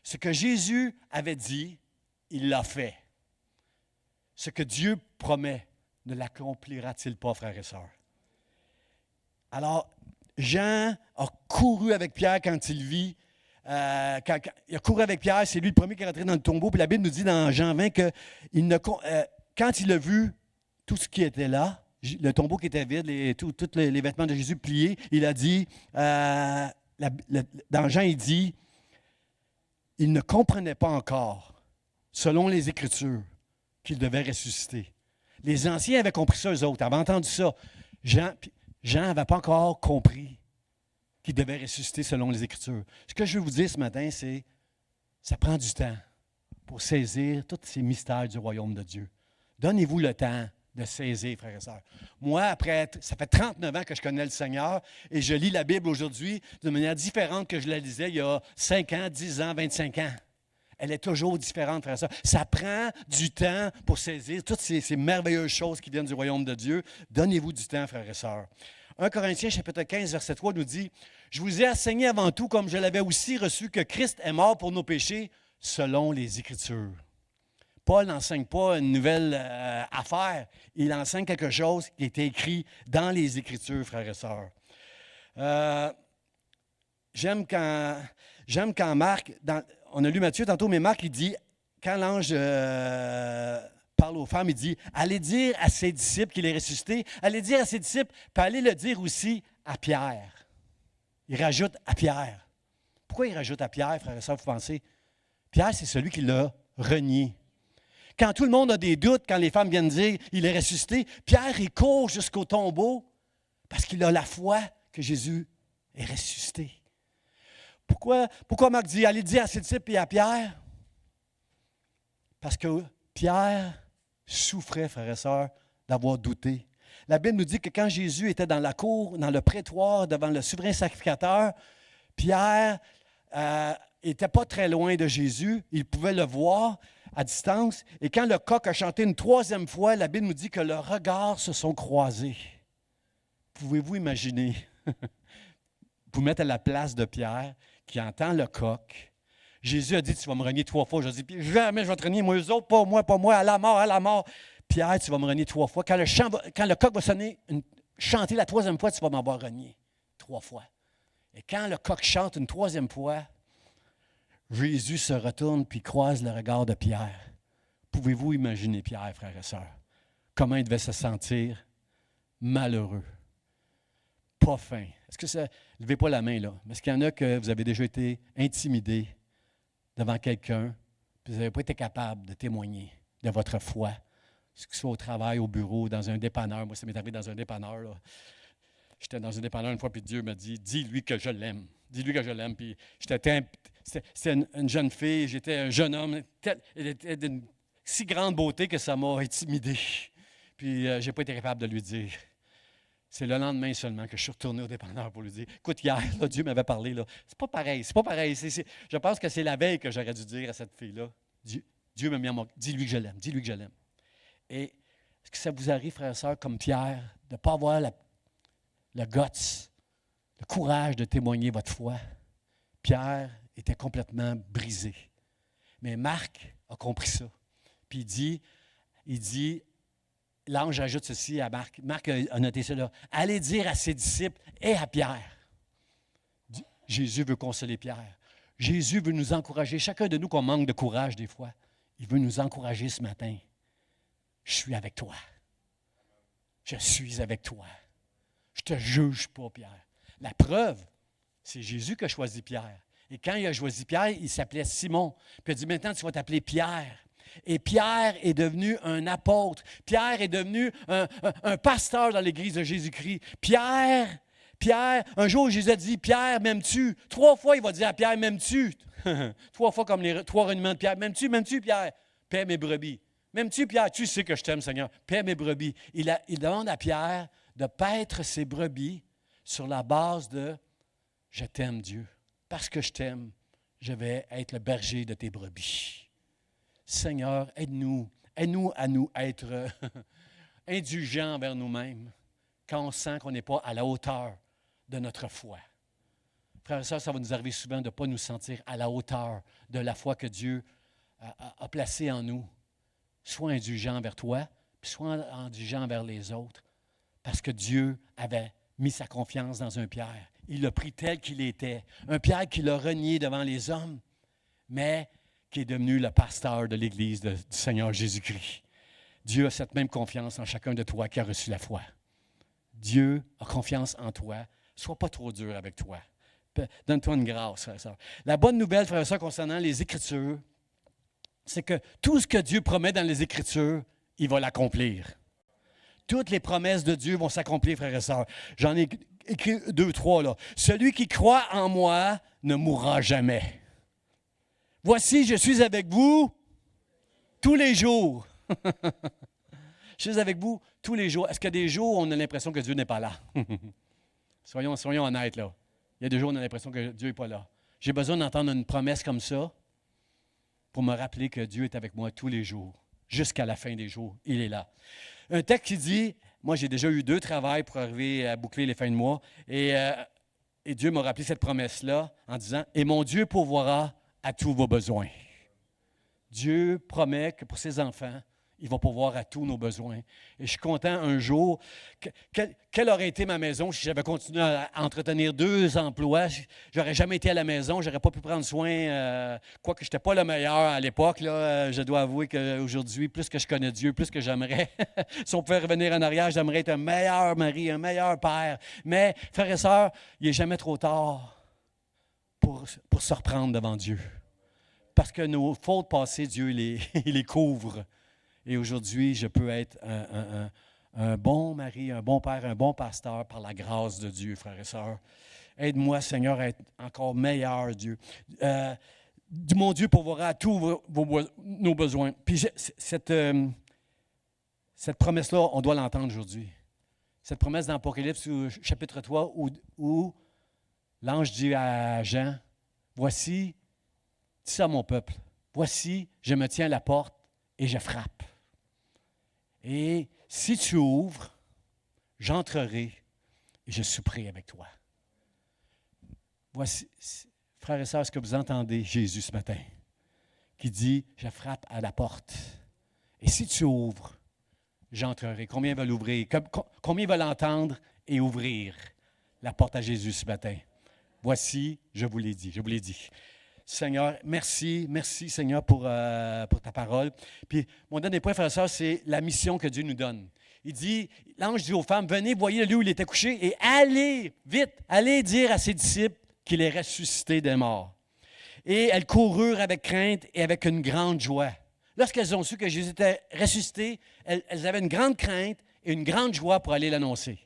Ce que Jésus avait dit, il l'a fait. Ce que Dieu promet, ne l'accomplira-t-il pas, frères et sœurs? Alors, Jean a couru avec Pierre quand il vit. Il a couru avec Pierre, c'est lui le premier qui est rentré dans le tombeau. Puis la Bible nous dit dans Jean 20 que quand il a vu tout ce qui était là, le tombeau qui était vide, tous les vêtements de Jésus pliés, il a dit, dans Jean, il dit, il ne comprenait pas encore, selon les Écritures, qu'il devait ressusciter. Les anciens avaient compris ça, eux autres, avaient entendu ça. Jean n'avait pas encore compris qu'il devait ressusciter selon les Écritures. Ce que je veux vous dire ce matin, c'est ça prend du temps pour saisir tous ces mystères du royaume de Dieu. Donnez-vous le temps de saisir, frères et sœurs. Moi, ça fait 39 ans que je connais le Seigneur et je lis la Bible aujourd'hui d'une manière différente que je la lisais il y a 5 ans, 10 ans, 25 ans. Elle est toujours différente, frères et sœurs. Ça prend du temps pour saisir toutes ces merveilleuses choses qui viennent du royaume de Dieu. Donnez-vous du temps, frères et sœurs. 1 Corinthiens, chapitre 15, verset 3 nous dit, « Je vous ai enseigné avant tout, comme je l'avais aussi reçu, que Christ est mort pour nos péchés, selon les Écritures. » Paul n'enseigne pas une nouvelle affaire. Il enseigne quelque chose qui est écrit dans les Écritures, frères et sœurs. J'aime quand Marc, on a lu Matthieu tantôt, mais Marc, il dit, quand l'ange parle aux femmes, il dit, allez dire à ses disciples qu'il est ressuscité, allez dire à ses disciples, puis allez le dire aussi à Pierre. Il rajoute à Pierre. Pourquoi il rajoute à Pierre, frères et sœurs, vous pensez? Pierre, c'est celui qui l'a renié. Quand tout le monde a des doutes, quand les femmes viennent dire il est ressuscité, Pierre, il court jusqu'au tombeau parce qu'il a la foi que Jésus est ressuscité. Pourquoi Marc dit allez dire à ses disciples et à Pierre? Parce que Pierre souffrait, frères et sœurs, d'avoir douté. La Bible nous dit que quand Jésus était dans la cour, dans le prétoire, devant le souverain sacrificateur, Pierre n'était pas très loin de Jésus. Il pouvait le voir à distance. Et quand le coq a chanté une troisième fois, la Bible nous dit que leurs regards se sont croisés. Pouvez-vous imaginer? Vous mettre à la place de Pierre qui entend le coq. Jésus a dit, tu vas me renier 3 fois. Je dis, jamais je vais te renier, moi, eux autres, pas moi, à la mort, à la mort. Pierre, tu vas me renier 3 fois. Quand le coq va chanter la troisième fois, tu vas m'avoir renié 3 fois. Et quand le coq chante une troisième fois, Jésus se retourne puis croise le regard de Pierre. Pouvez-vous imaginer Pierre, frères et sœurs? Comment il devait se sentir malheureux, pas fin. Est-ce que ça... Levez pas la main, là. Mais est-ce qu'il y en a que vous avez déjà été intimidé devant quelqu'un puis vous n'avez pas été capable de témoigner de votre foi, que ce soit au travail, au bureau, dans un dépanneur. Moi, ça m'est arrivé dans un dépanneur, là. J'étais dans un dépanneur une fois, puis Dieu m'a dit, dis-lui que je l'aime. Dis-lui que je l'aime. Puis c'était une jeune fille, j'étais un jeune homme. Elle était d'une si grande beauté que ça m'a intimidé. Puis je n'ai pas été capable de lui dire. C'est le lendemain seulement que je suis retourné au dépanneur pour lui dire, écoute, hier, là, Dieu m'avait parlé. Là. C'est pas pareil. Je pense que c'est la veille que j'aurais dû dire à cette fille-là. Dieu m'a mis en mon... Dis-lui que je l'aime. Dis-lui que je l'aime. Et est-ce que ça vous arrive, frères et sœurs, comme Pierre, de ne pas avoir le guts, le courage de témoigner votre foi? Pierre était complètement brisé. Mais Marc a compris ça. Puis il dit, l'ange ajoute ceci à Marc. Marc a noté cela. Allez dire à ses disciples et à Pierre. Jésus veut consoler Pierre. Jésus veut nous encourager. Chacun de nous qu'on manque de courage des fois, il veut nous encourager ce matin. Je suis avec toi. Je suis avec toi. Je ne te juge pas, Pierre. La preuve, c'est Jésus qui a choisi Pierre. Et quand il a choisi Pierre, il s'appelait Simon. Puis il a dit, maintenant, tu vas t'appeler Pierre. Et Pierre est devenu un apôtre. Pierre est devenu un pasteur dans l'Église de Jésus-Christ. Pierre, un jour, Jésus a dit, Pierre, m'aimes-tu? 3 fois, il va dire à Pierre, m'aimes-tu? 3 fois comme les 3 reniements de Pierre. M'aimes-tu, Pierre? Paie mes brebis. M'aimes-tu, Pierre? Tu sais que je t'aime, Seigneur. Paie mes brebis. Il demande à Pierre de paître ses brebis sur la base de « Je t'aime, Dieu. Parce que je t'aime, je vais être le berger de tes brebis. » Seigneur, aide-nous à nous être indulgents envers nous-mêmes quand on sent qu'on n'est pas à la hauteur de notre foi. Frères et sœurs, ça va nous arriver souvent de ne pas nous sentir à la hauteur de la foi que Dieu a placée en nous. Sois indulgent envers toi, puis sois indulgent envers les autres, parce que Dieu avait mis sa confiance dans un Pierre. Il l'a pris tel qu'il était. Un Pierre qui l'a renié devant les hommes, mais qui est devenu le pasteur de l'Église du Seigneur Jésus-Christ. Dieu a cette même confiance en chacun de toi qui a reçu la foi. Dieu a confiance en toi. Sois pas trop dur avec toi. Donne-toi une grâce, frère et sœur. La bonne nouvelle, frère et sœur, concernant les Écritures, c'est que tout ce que Dieu promet dans les Écritures, il va l'accomplir. Toutes les promesses de Dieu vont s'accomplir, frères et sœurs. J'en ai écrit 2, 3 là. Celui qui croit en moi ne mourra jamais. Voici, je suis avec vous tous les jours. Je suis avec vous tous les jours. Est-ce qu'il y a des jours où on a l'impression que Dieu n'est pas là? Soyons honnêtes, là. Il y a des jours où on a l'impression que Dieu n'est pas là. J'ai besoin d'entendre une promesse comme ça pour me rappeler que Dieu est avec moi tous les jours, jusqu'à la fin des jours. Il est là. Un texte qui dit, moi j'ai déjà eu 2 travails pour arriver à boucler les fins de mois, et Dieu m'a rappelé cette promesse-là en disant, « Et mon Dieu pourvoira à tous vos besoins. » Dieu promet que pour ses enfants, il va pourvoir à tous nos besoins. Et je suis content un jour. Quelle aurait été ma maison si j'avais continué à entretenir 2 emplois? J'aurais jamais été à la maison, j'aurais pas pu prendre soin, quoique je n'étais pas le meilleur à l'époque. Là, je dois avouer qu'aujourd'hui, plus que je connais Dieu, plus que j'aimerais. Si on pouvait revenir en arrière, j'aimerais être un meilleur mari, un meilleur père. Mais, frères et sœurs, il n'est jamais trop tard pour se reprendre devant Dieu. Parce que nos fautes passées, Dieu il les couvre. Et aujourd'hui, je peux être un bon mari, un bon père, un bon pasteur par la grâce de Dieu, frères et sœurs. Aide-moi, Seigneur, à être encore meilleur, Dieu. Mon Dieu pourvoira à tous nos besoins. Puis cette promesse-là, on doit l'entendre aujourd'hui. Cette promesse dans l'Apocalypse, chapitre 3, où l'ange dit à Jean, « Voici, dis ça à mon peuple, voici, je me tiens à la porte et je frappe. Et si tu ouvres, j'entrerai et je souperai avec toi. » Voici, frères et sœurs, est-ce que vous entendez Jésus ce matin qui dit, « Je frappe à la porte. Et si tu ouvres, j'entrerai. » Combien veulent l'ouvrir? Combien veulent entendre et ouvrir la porte à Jésus ce matin? Voici, je vous l'ai dit. Seigneur, merci Seigneur pour ta parole. Puis mon dernier point, frère et sœur, c'est la mission que Dieu nous donne. Il dit, l'ange dit aux femmes, venez, voyez le lieu où il était couché et allez, vite, allez dire à ses disciples qu'il est ressuscité des morts. Et elles coururent avec crainte et avec une grande joie. Lorsqu'elles ont su que Jésus était ressuscité, elles avaient une grande crainte et une grande joie pour aller l'annoncer.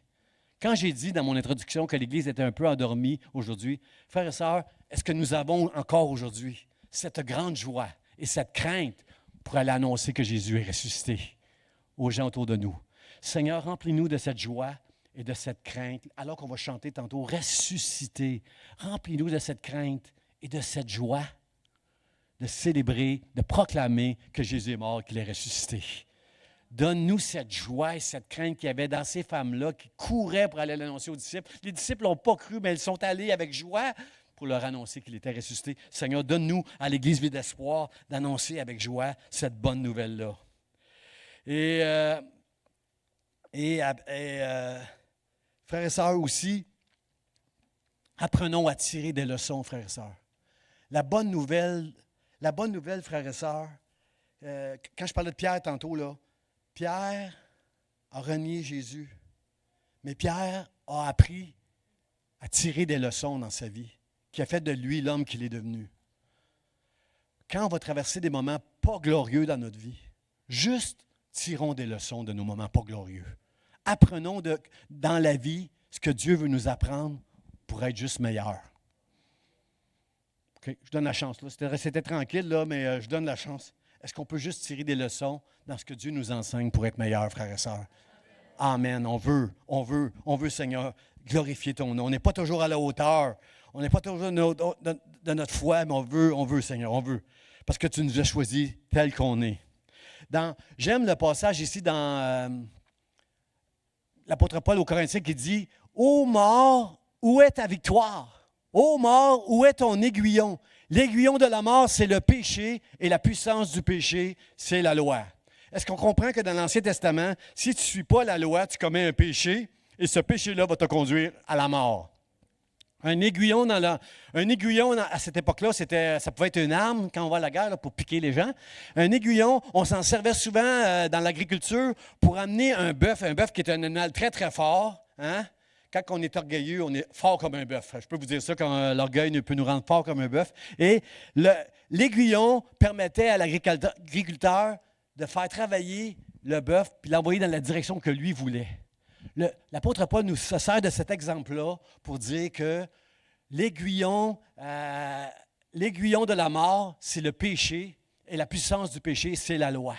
Quand j'ai dit dans mon introduction que l'Église était un peu endormie aujourd'hui, frères et sœurs, est-ce que nous avons encore aujourd'hui cette grande joie et cette crainte pour aller annoncer que Jésus est ressuscité aux gens autour de nous? Seigneur, remplis-nous de cette joie et de cette crainte, alors qu'on va chanter tantôt, ressuscité. Remplis-nous de cette crainte et de cette joie de célébrer, de proclamer que Jésus est mort et qu'il est ressuscité. Donne-nous cette joie et cette crainte qu'il y avait dans ces femmes-là qui couraient pour aller l'annoncer aux disciples. Les disciples n'ont pas cru, mais ils sont allés avec joie pour leur annoncer qu'il était ressuscité. Seigneur, donne-nous à l'Église Vie d'Espoir d'annoncer avec joie cette bonne nouvelle-là. Frères et sœurs aussi, apprenons à tirer des leçons, frères et sœurs. La bonne nouvelle, frères et sœurs, quand je parlais de Pierre tantôt, là, Pierre a renié Jésus, mais Pierre a appris à tirer des leçons dans sa vie, qui a fait de lui l'homme qu'il est devenu. Quand on va traverser des moments pas glorieux dans notre vie, juste tirons des leçons de nos moments pas glorieux. Apprenons dans la vie ce que Dieu veut nous apprendre pour être juste meilleur. Okay, je donne la chance. Là. C'était tranquille, là, mais je donne la chance. Est-ce qu'on peut juste tirer des leçons dans ce que Dieu nous enseigne pour être meilleur, frères et sœurs? Amen. On veut, Seigneur, glorifier ton nom. On n'est pas toujours à la hauteur. On n'est pas toujours de notre foi, mais on veut, Seigneur, on veut. Parce que tu nous as choisis tel qu'on est. J'aime le passage ici dans l'apôtre Paul aux Corinthiens qui dit « Ô mort, où est ta victoire? Ô mort, où est ton aiguillon? L'aiguillon de la mort, c'est le péché, et la puissance du péché, c'est la loi. » Est-ce qu'on comprend que dans l'Ancien Testament, si tu ne suis pas la loi, tu commets un péché, et ce péché-là va te conduire à la mort? Un aiguillon à cette époque-là, ça pouvait être une arme quand on va à la guerre là, pour piquer les gens. Un aiguillon, on s'en servait souvent dans l'agriculture pour amener un bœuf qui est un animal très, très fort, hein? Quand on est orgueilleux, on est fort comme un bœuf. Je peux vous dire ça, quand l'orgueil peut nous rendre fort comme un bœuf. Et l'aiguillon permettait à l'agriculteur de faire travailler le bœuf puis l'envoyer dans la direction que lui voulait. L'apôtre Paul nous se sert de cet exemple-là pour dire que l'aiguillon de la mort, c'est le péché, et la puissance du péché, c'est la loi.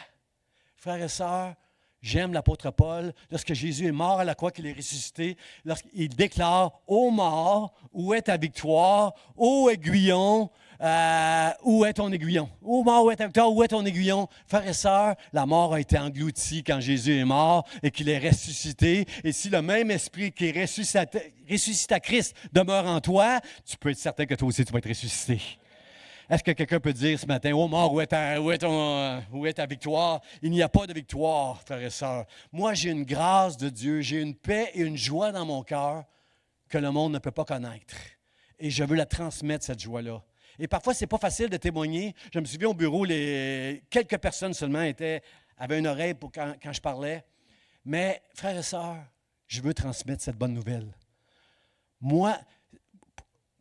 Frères et sœurs, j'aime l'apôtre Paul. Lorsque Jésus est mort à la croix, qu'il est ressuscité, lorsqu'il déclare « Ô mort, où est ta victoire? Ô aiguillon, où est ton aiguillon? Ô mort, où est ta victoire? Où est ton aiguillon? » Frères et sœurs, la mort a été engloutie quand Jésus est mort et qu'il est ressuscité. Et si le même esprit qui ressuscite à Christ demeure en toi, tu peux être certain que toi aussi tu vas être ressuscité. Est-ce que quelqu'un peut dire ce matin, « Oh mort, où est ta victoire? » Il n'y a pas de victoire, frères et sœurs. Moi, j'ai une grâce de Dieu, j'ai une paix et une joie dans mon cœur que le monde ne peut pas connaître. Et je veux la transmettre, cette joie-là. Et parfois, ce n'est pas facile de témoigner. Je me souviens au bureau, quelques personnes seulement avaient une oreille quand je parlais. Mais, frères et sœurs, je veux transmettre cette bonne nouvelle. Moi,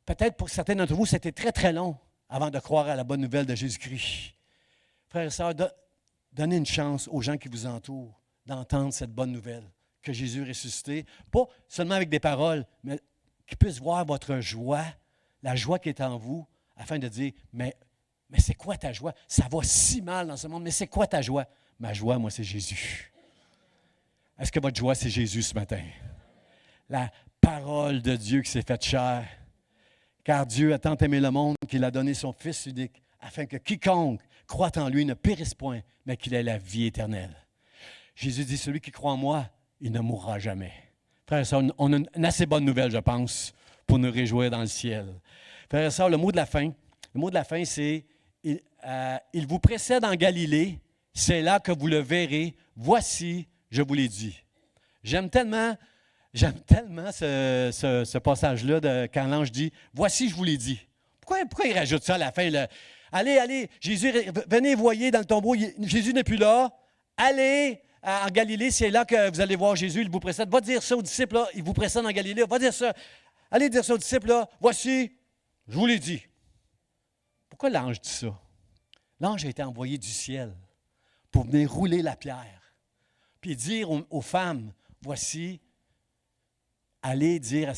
peut-être pour certains d'entre vous, c'était très, très long avant de croire à la bonne nouvelle de Jésus-Christ. Frères et sœurs, donnez une chance aux gens qui vous entourent d'entendre cette bonne nouvelle, que Jésus est ressuscité, pas seulement avec des paroles, mais qu'ils puissent voir votre joie, la joie qui est en vous, afin de dire, mais c'est quoi ta joie? Ça va si mal dans ce monde, mais c'est quoi ta joie? Ma joie, moi, c'est Jésus. Est-ce que votre joie, c'est Jésus ce matin? La parole de Dieu qui s'est faite chair. Car Dieu a tant aimé le monde qu'il a donné son Fils unique, afin que quiconque croit en lui ne périsse point, mais qu'il ait la vie éternelle. Jésus dit, celui qui croit en moi, il ne mourra jamais. Frères et sœurs, on a une assez bonne nouvelle, je pense, pour nous réjouir dans le ciel. Frères et sœurs, le mot de la fin, c'est il vous précède en Galilée, c'est là que vous le verrez. Voici, je vous l'ai dit. J'aime tellement ce passage-là quand l'ange dit « Voici, je vous l'ai dit ». Pourquoi il rajoute ça à la fin? Là? Allez, Jésus, venez, voyez dans le tombeau, Jésus n'est plus là. Allez en Galilée, c'est là que vous allez voir Jésus, il vous précède. Va dire ça aux disciples, là, il vous précède en Galilée. Va dire ça. Allez dire ça aux disciples, là. Voici, je vous l'ai dit. Pourquoi l'ange dit ça? L'ange a été envoyé du ciel pour venir rouler la pierre, puis dire aux femmes, voici, allez dire à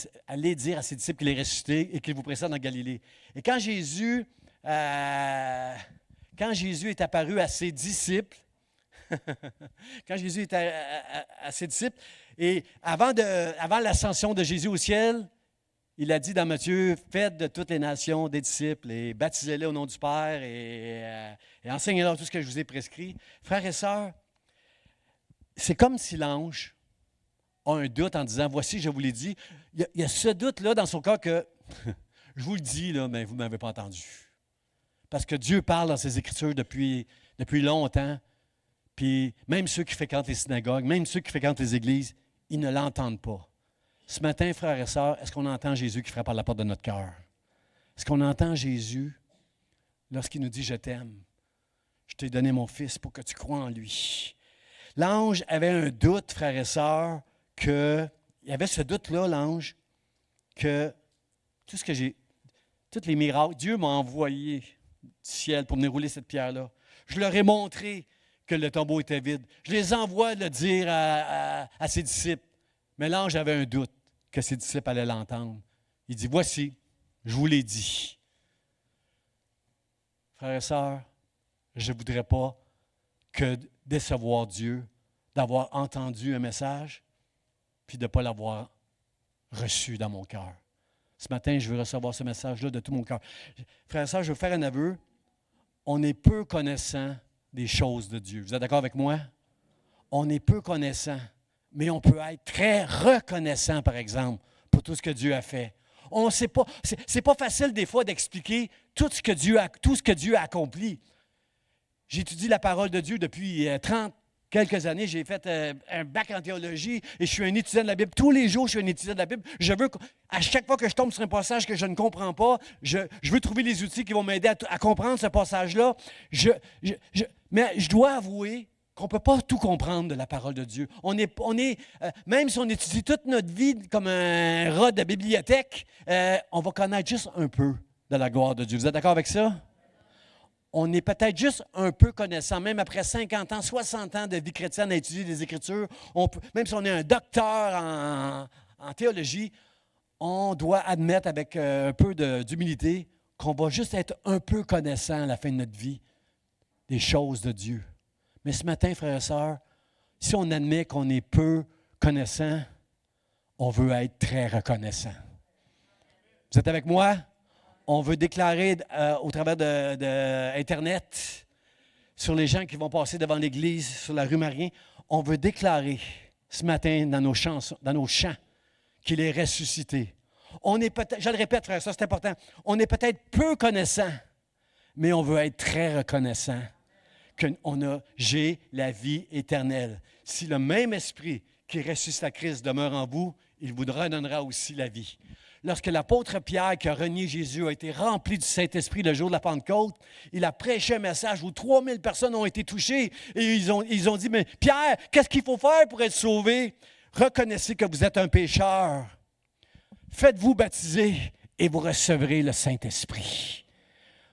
ses disciples qu'il est ressuscité et qu'il vous précède en Galilée. Et quand Jésus est apparu à ses disciples, et avant l'ascension de Jésus au ciel, il a dit dans Matthieu, « Faites de toutes les nations des disciples et baptisez-les au nom du Père et enseignez-leur tout ce que je vous ai prescrit. » Frères et sœurs, c'est comme si l'ange a un doute en disant, « Voici, je vous l'ai dit. » Il y a ce doute-là dans son cœur que, je vous le dis, là, mais vous ne m'avez pas entendu. Parce que Dieu parle dans ses Écritures depuis longtemps, puis même ceux qui fréquentent les synagogues, même ceux qui fréquentent les églises, ils ne l'entendent pas. Ce matin, frères et sœurs, est-ce qu'on entend Jésus qui frappe à la porte de notre cœur? Est-ce qu'on entend Jésus lorsqu'il nous dit « Je t'aime, je t'ai donné mon Fils pour que tu crois en lui ». L'ange avait un doute, frères et sœurs, il y avait ce doute-là, l'ange, que tous les miracles, Dieu m'a envoyé du ciel pour venir rouler cette pierre-là. Je leur ai montré que le tombeau était vide. Je les envoie le dire à ses disciples. Mais l'ange avait un doute que ses disciples allaient l'entendre. Il dit, « Voici, je vous l'ai dit. » Frères et sœurs, je ne voudrais pas que décevoir Dieu, d'avoir entendu un message, puis de ne pas l'avoir reçu dans mon cœur. Ce matin, je veux recevoir ce message-là de tout mon cœur. Frères et sœurs, je veux faire un aveu. On est peu connaissant des choses de Dieu. Vous êtes d'accord avec moi? On est peu connaissant, mais on peut être très reconnaissant, par exemple, pour tout ce que Dieu a fait. On ne sait pas, c'est pas facile des fois d'expliquer tout ce que Dieu a accompli. J'étudie la parole de Dieu depuis 30 quelques années. J'ai fait un bac en théologie et je suis un étudiant de la Bible. Tous les jours, je suis un étudiant de la Bible. Je veux, à chaque fois que je tombe sur un passage que je ne comprends pas, je veux trouver les outils qui vont m'aider à comprendre ce passage-là. Mais je dois avouer qu'on ne peut pas tout comprendre de la parole de Dieu. Même si on étudie toute notre vie comme un rat de bibliothèque, on va connaître juste un peu de la gloire de Dieu. Vous êtes d'accord avec ça? On est peut-être juste un peu connaissant, même après 50 ans, 60 ans de vie chrétienne à étudier les Écritures, même si on est un docteur en théologie, on doit admettre avec un peu d'humilité qu'on va juste être un peu connaissant à la fin de notre vie des choses de Dieu. Mais ce matin, frères et sœurs, si on admet qu'on est peu connaissant, on veut être très reconnaissant. Vous êtes avec moi? On veut déclarer au travers d'Internet, sur les gens qui vont passer devant l'Église, sur la rue Marien, on veut déclarer ce matin dans nos chants qu'il est ressuscité. On est peut-être, je le répète, frère, ça c'est important, on est peut-être peu connaissant, mais on veut être très reconnaissant que j'ai la vie éternelle. Si le même esprit qui ressuscite à Christ demeure en vous, il vous redonnera aussi la vie. Lorsque l'apôtre Pierre, qui a renié Jésus, a été rempli du Saint-Esprit le jour de la Pentecôte, il a prêché un message où 3000 personnes ont été touchées et ils ont dit, mais Pierre, qu'est-ce qu'il faut faire pour être sauvé? Reconnaissez que vous êtes un pécheur. Faites-vous baptiser et vous recevrez le Saint-Esprit.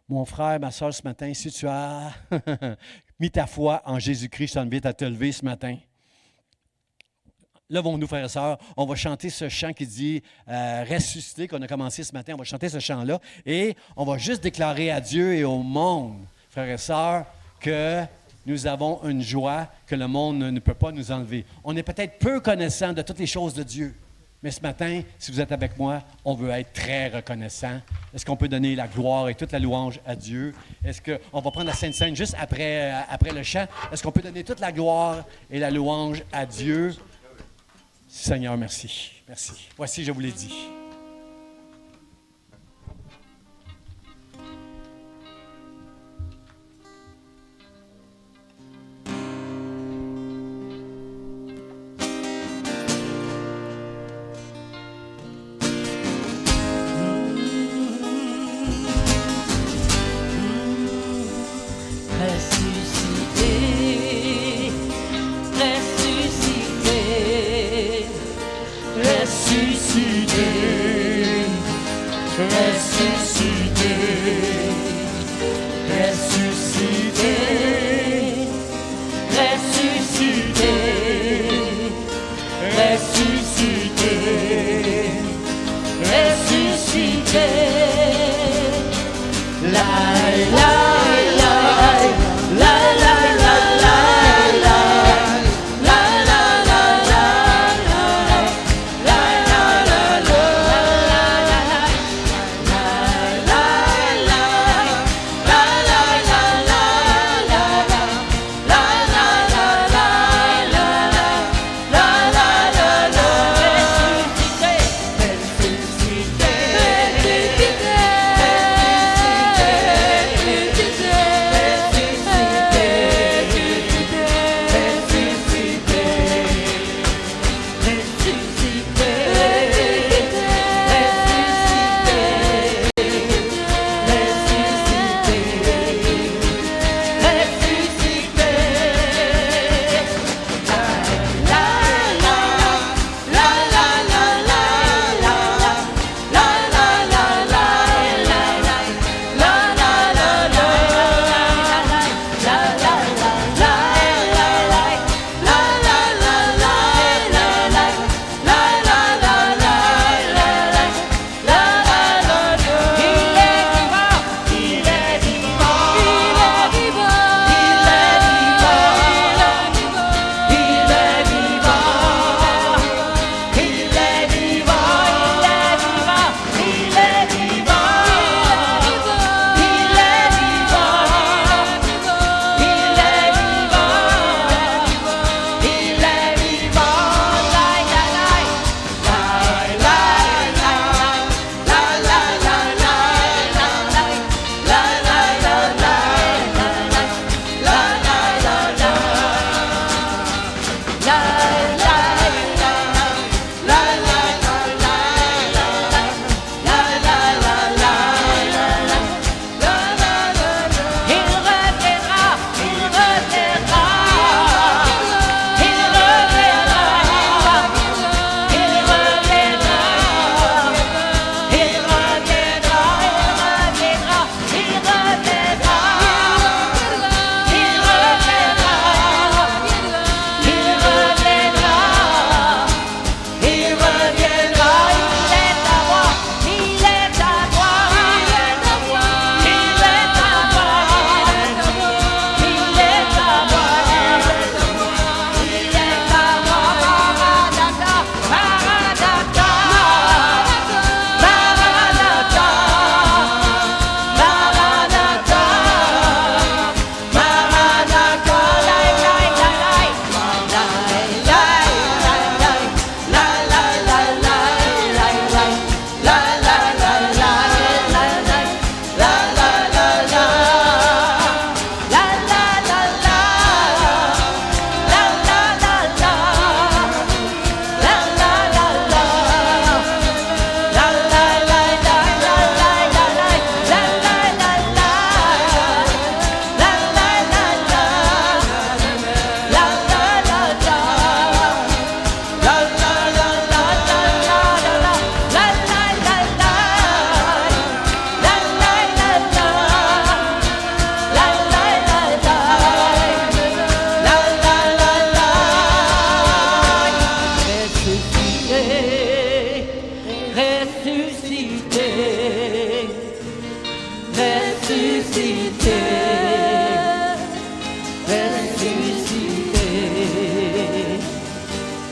Mon frère, ma soeur, ce matin, si tu as mis ta foi en Jésus-Christ, je t'invite à te lever ce matin. Levons-nous, frères et sœurs. On va chanter ce chant qui dit « Ressuscité » qu'on a commencé ce matin. On va chanter ce chant-là et on va juste déclarer à Dieu et au monde, frères et sœurs, que nous avons une joie que le monde ne peut pas nous enlever. On est peut-être peu connaissant de toutes les choses de Dieu, mais ce matin, si vous êtes avec moi, on veut être très reconnaissant. Est-ce qu'on peut donner la gloire et toute la louange à Dieu? Est-ce qu'on va prendre la Sainte Seine juste après le chant? Est-ce qu'on peut donner toute la gloire et la louange à Dieu? Seigneur, merci. Merci. Voici, je vous l'ai dit. Ressuscité,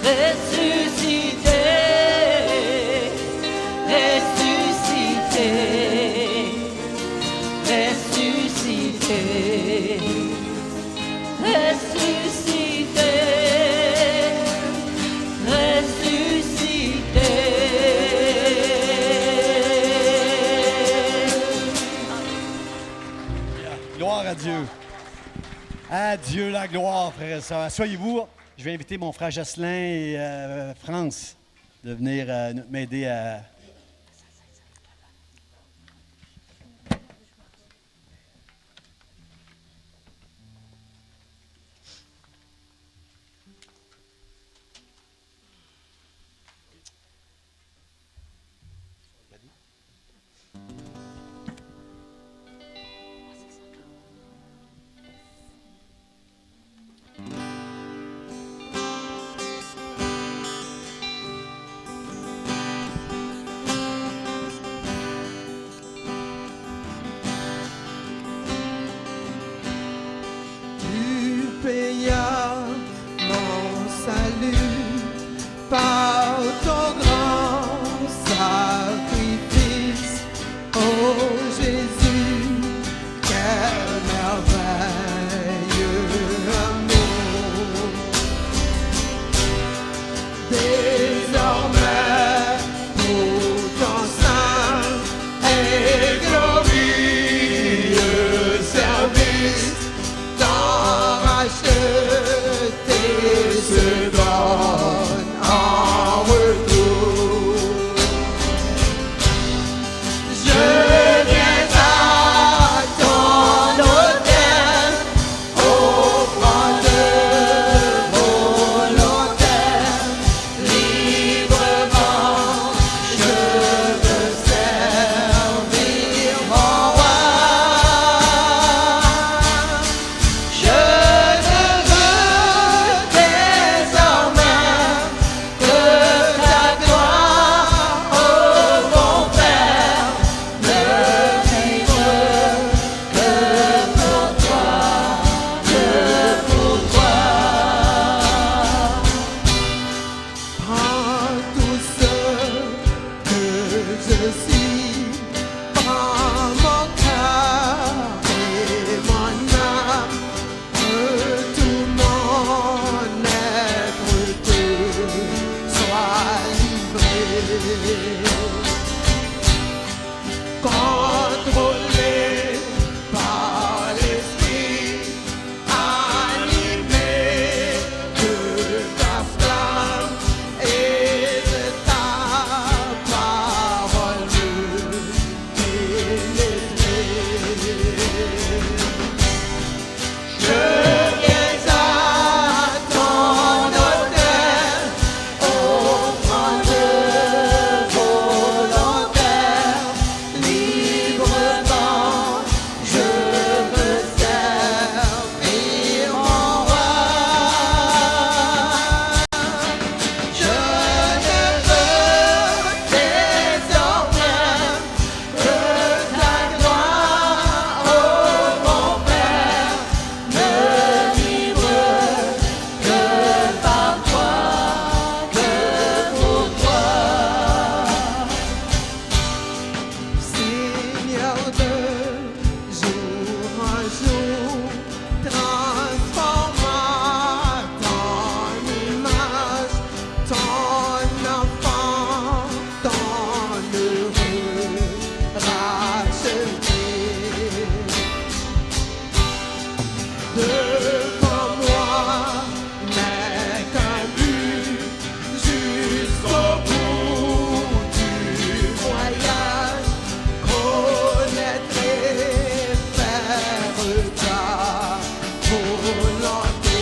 ressuscité, ressuscité, ressuscité, ressuscité, ressuscité. Gloire à Dieu. À Dieu la gloire, frères et sœurs. Soyez-vous. Je vais inviter mon frère Jocelyn et France de venir m'aider à... Tu payas mon salut par ton grand sacrifice. Oh Jésus, quel merveilleux amour. Désormais, pour ton saint et glorieux service, racheté se donne en retour. Je viens à ton autel, offrande volontaire, librement je veux servir mon roi. Je ne veux désormais que ta gloire, oh mon Père, ne vivre que pour toi, que pour toi. Prends tout ce que je suis, prends mon cœur et mon âme. Tout mon être te soit livré. Contrôlé par l'esprit, animé de ta flamme et de ta parole pénétrée. Je viens à ton autel, offrande volontaire, librement je veux servir mon roi. Je ne veux désormais que ta gloire, oh mon Père, ne vivre que par toi, que pour toi. Seigneur de jour en jour, transforme ton image, ton enfant, ton heureux racheté. Devant moi n'est qu'un but, jusqu'au bout du voyage, connaître et faire ta volonté.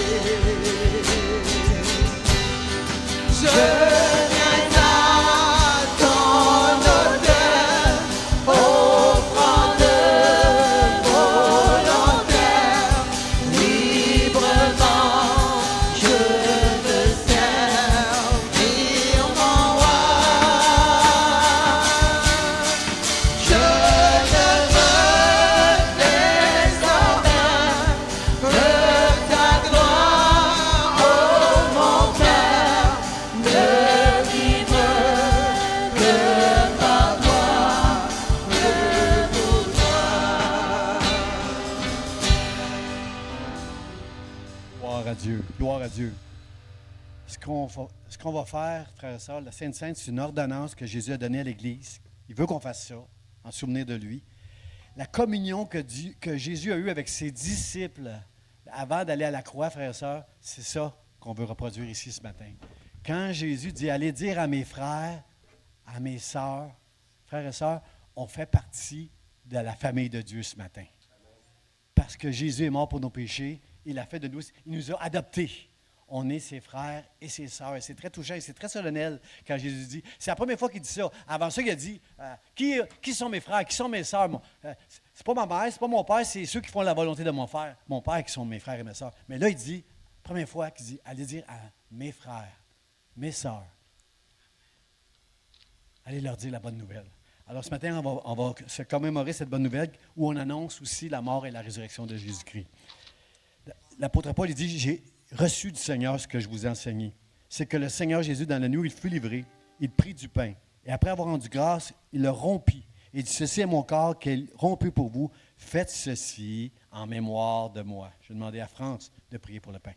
Je viens à ton autel, offrande volontaire, librement je veux servir mon roi. Je ne veux désormais que ta gloire, oh mon Père, Gloire à Dieu. Ce qu'on va faire, frères et sœurs, la Sainte Sainte, c'est une ordonnance que Jésus a donnée à l'Église. Il veut qu'on fasse ça, en souvenir de lui. La communion que Jésus a eue avec ses disciples avant d'aller à la croix, frères et sœurs, c'est ça qu'on veut reproduire ici ce matin. Quand Jésus dit « Allez dire à mes frères, à mes sœurs, frères et sœurs, on fait partie de la famille de Dieu ce matin. Parce que Jésus est mort pour nos péchés, il a fait de nous, il nous a adoptés. On est ses frères et ses sœurs. Et c'est très touchant et c'est très solennel quand Jésus dit. C'est la première fois qu'il dit ça. Avant ça, il a dit qui sont mes frères, qui sont mes sœurs? C'est pas ma mère, c'est pas mon père, c'est ceux qui font la volonté de mon père qui sont mes frères et mes sœurs. Mais là, il dit, première fois qu'il dit, allez dire à mes frères, mes sœurs. Allez leur dire la bonne nouvelle. Alors ce matin, on va se commémorer cette bonne nouvelle où on annonce aussi la mort et la résurrection de Jésus-Christ. L'apôtre Paul, il dit, j'ai reçu du Seigneur ce que je vous ai enseigné. C'est que le Seigneur Jésus, dans la nuit où il fut livré, il prit du pain. Et après avoir rendu grâce, il le rompit. Et dit, ceci est mon corps qui est rompu pour vous. Faites ceci en mémoire de moi. Je vais demander à France de prier pour le pain.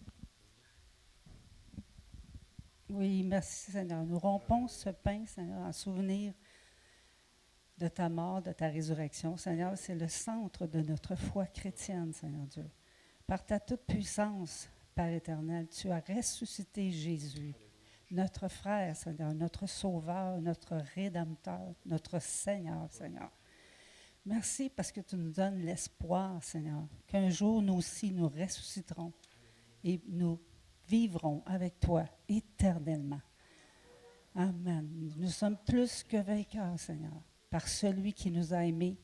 Oui, merci Seigneur. Nous rompons ce pain, Seigneur, en souvenir de ta mort, de ta résurrection. Seigneur, c'est le centre de notre foi chrétienne, Seigneur Dieu. Par ta toute puissance, Père éternel, tu as ressuscité Jésus, notre frère, Seigneur, notre sauveur, notre rédempteur, notre Seigneur, Seigneur. Merci parce que tu nous donnes l'espoir, Seigneur, qu'un jour nous aussi nous ressusciterons et nous vivrons avec toi éternellement. Amen. Nous sommes plus que vainqueurs, Seigneur, par celui qui nous a aimés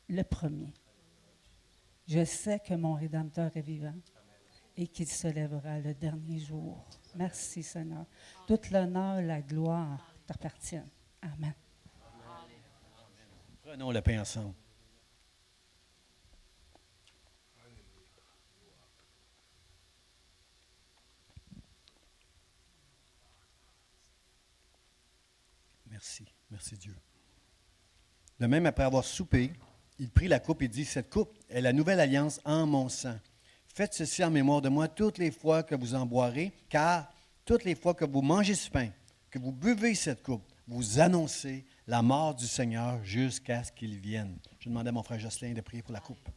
le premier. Je sais que mon Rédempteur est vivant et qu'il se lèvera le dernier jour. Merci, Seigneur. Toute l'honneur, la gloire t'appartiennent. Amen. Prenons le pain ensemble. Merci. Merci Dieu. De même, après avoir soupé, il prit la coupe et dit, cette coupe est la nouvelle alliance en mon sang. Faites ceci en mémoire de moi toutes les fois que vous en boirez, car toutes les fois que vous mangez ce pain, que vous buvez cette coupe, vous annoncez la mort du Seigneur jusqu'à ce qu'il vienne. Je demandais à mon frère Jocelyn de prier pour la coupe.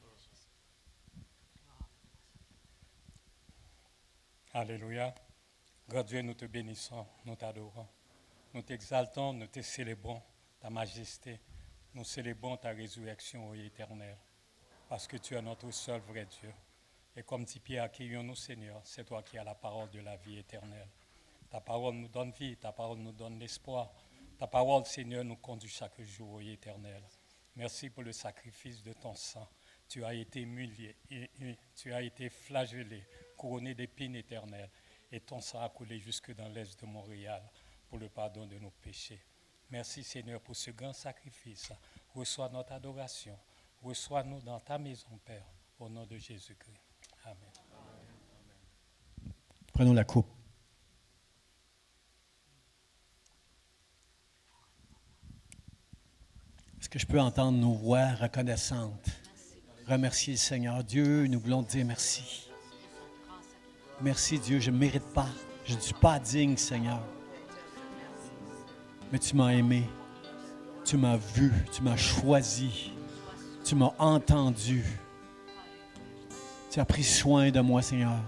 Alléluia. God Dieu, nous te bénissons, nous t'adorons. Nous t'exaltons, nous te célébrons ta majesté. Nous célébrons ta résurrection, ô Éternel, parce que tu es notre seul vrai Dieu. Et comme dit Pierre, accueillons-nous, Seigneur, c'est toi qui as la parole de la vie éternelle. Ta parole nous donne vie, ta parole nous donne l'espoir. Ta parole, Seigneur, nous conduit chaque jour, ô Éternel. Merci pour le sacrifice de ton sang. Tu as été humilié, tu as été flagellé, couronné d'épines éternelles. Et ton sang a coulé jusque dans l'est de Montréal pour le pardon de nos péchés. Merci, Seigneur, pour ce grand sacrifice. Reçois notre adoration. Reçois-nous dans ta maison, Père, au nom de Jésus-Christ. Amen. Prenons la coupe. Est-ce que je peux entendre nos voix reconnaissantes? Remercier le Seigneur. Dieu, nous voulons te dire merci. Merci, Dieu, je ne mérite pas. Je ne suis pas digne, Seigneur. Mais tu m'as aimé. Tu m'as vu. Tu m'as choisi. Tu m'as entendu. Tu as pris soin de moi, Seigneur.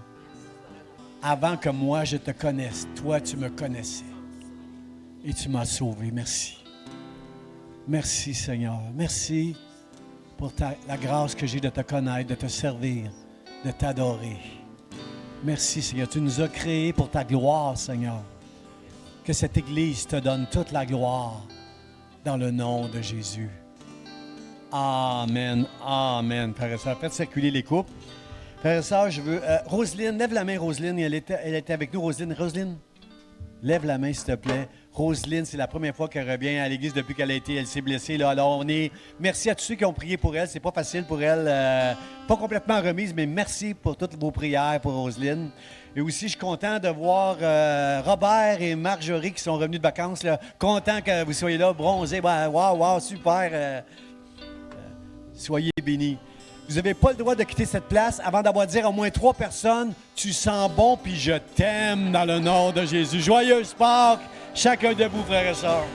Avant que moi je te connaisse, toi tu me connaissais. Et tu m'as sauvé. Merci. Merci, Seigneur. Merci pour la grâce que j'ai de te connaître, de te servir, de t'adorer. Merci, Seigneur. Tu nous as créés pour ta gloire, Seigneur. Que cette Église te donne toute la gloire dans le nom de Jésus. Amen. Amen. Frères et sœurs, faites circuler les coupes. Frères et sœurs, je veux... Roselyne, lève la main, Roselyne. Elle était avec nous, Roselyne. Roselyne, lève la main, s'il te plaît. Roselyne, c'est la première fois qu'elle revient à l'Église depuis elle s'est blessée. Là. Alors, merci à tous ceux qui ont prié pour elle. C'est pas facile pour elle. Pas complètement remise, mais merci pour toutes vos prières pour Roselyne. Et aussi, je suis content de voir Robert et Marjorie qui sont revenus de vacances. Là. Content que vous soyez là, bronzés. Wow, super. Soyez bénis. Vous n'avez pas le droit de quitter cette place avant d'avoir dit à au moins 3 personnes, tu sens bon puis je t'aime dans le nom de Jésus. Joyeuse Pâques, chacun de vous, frères et sœurs.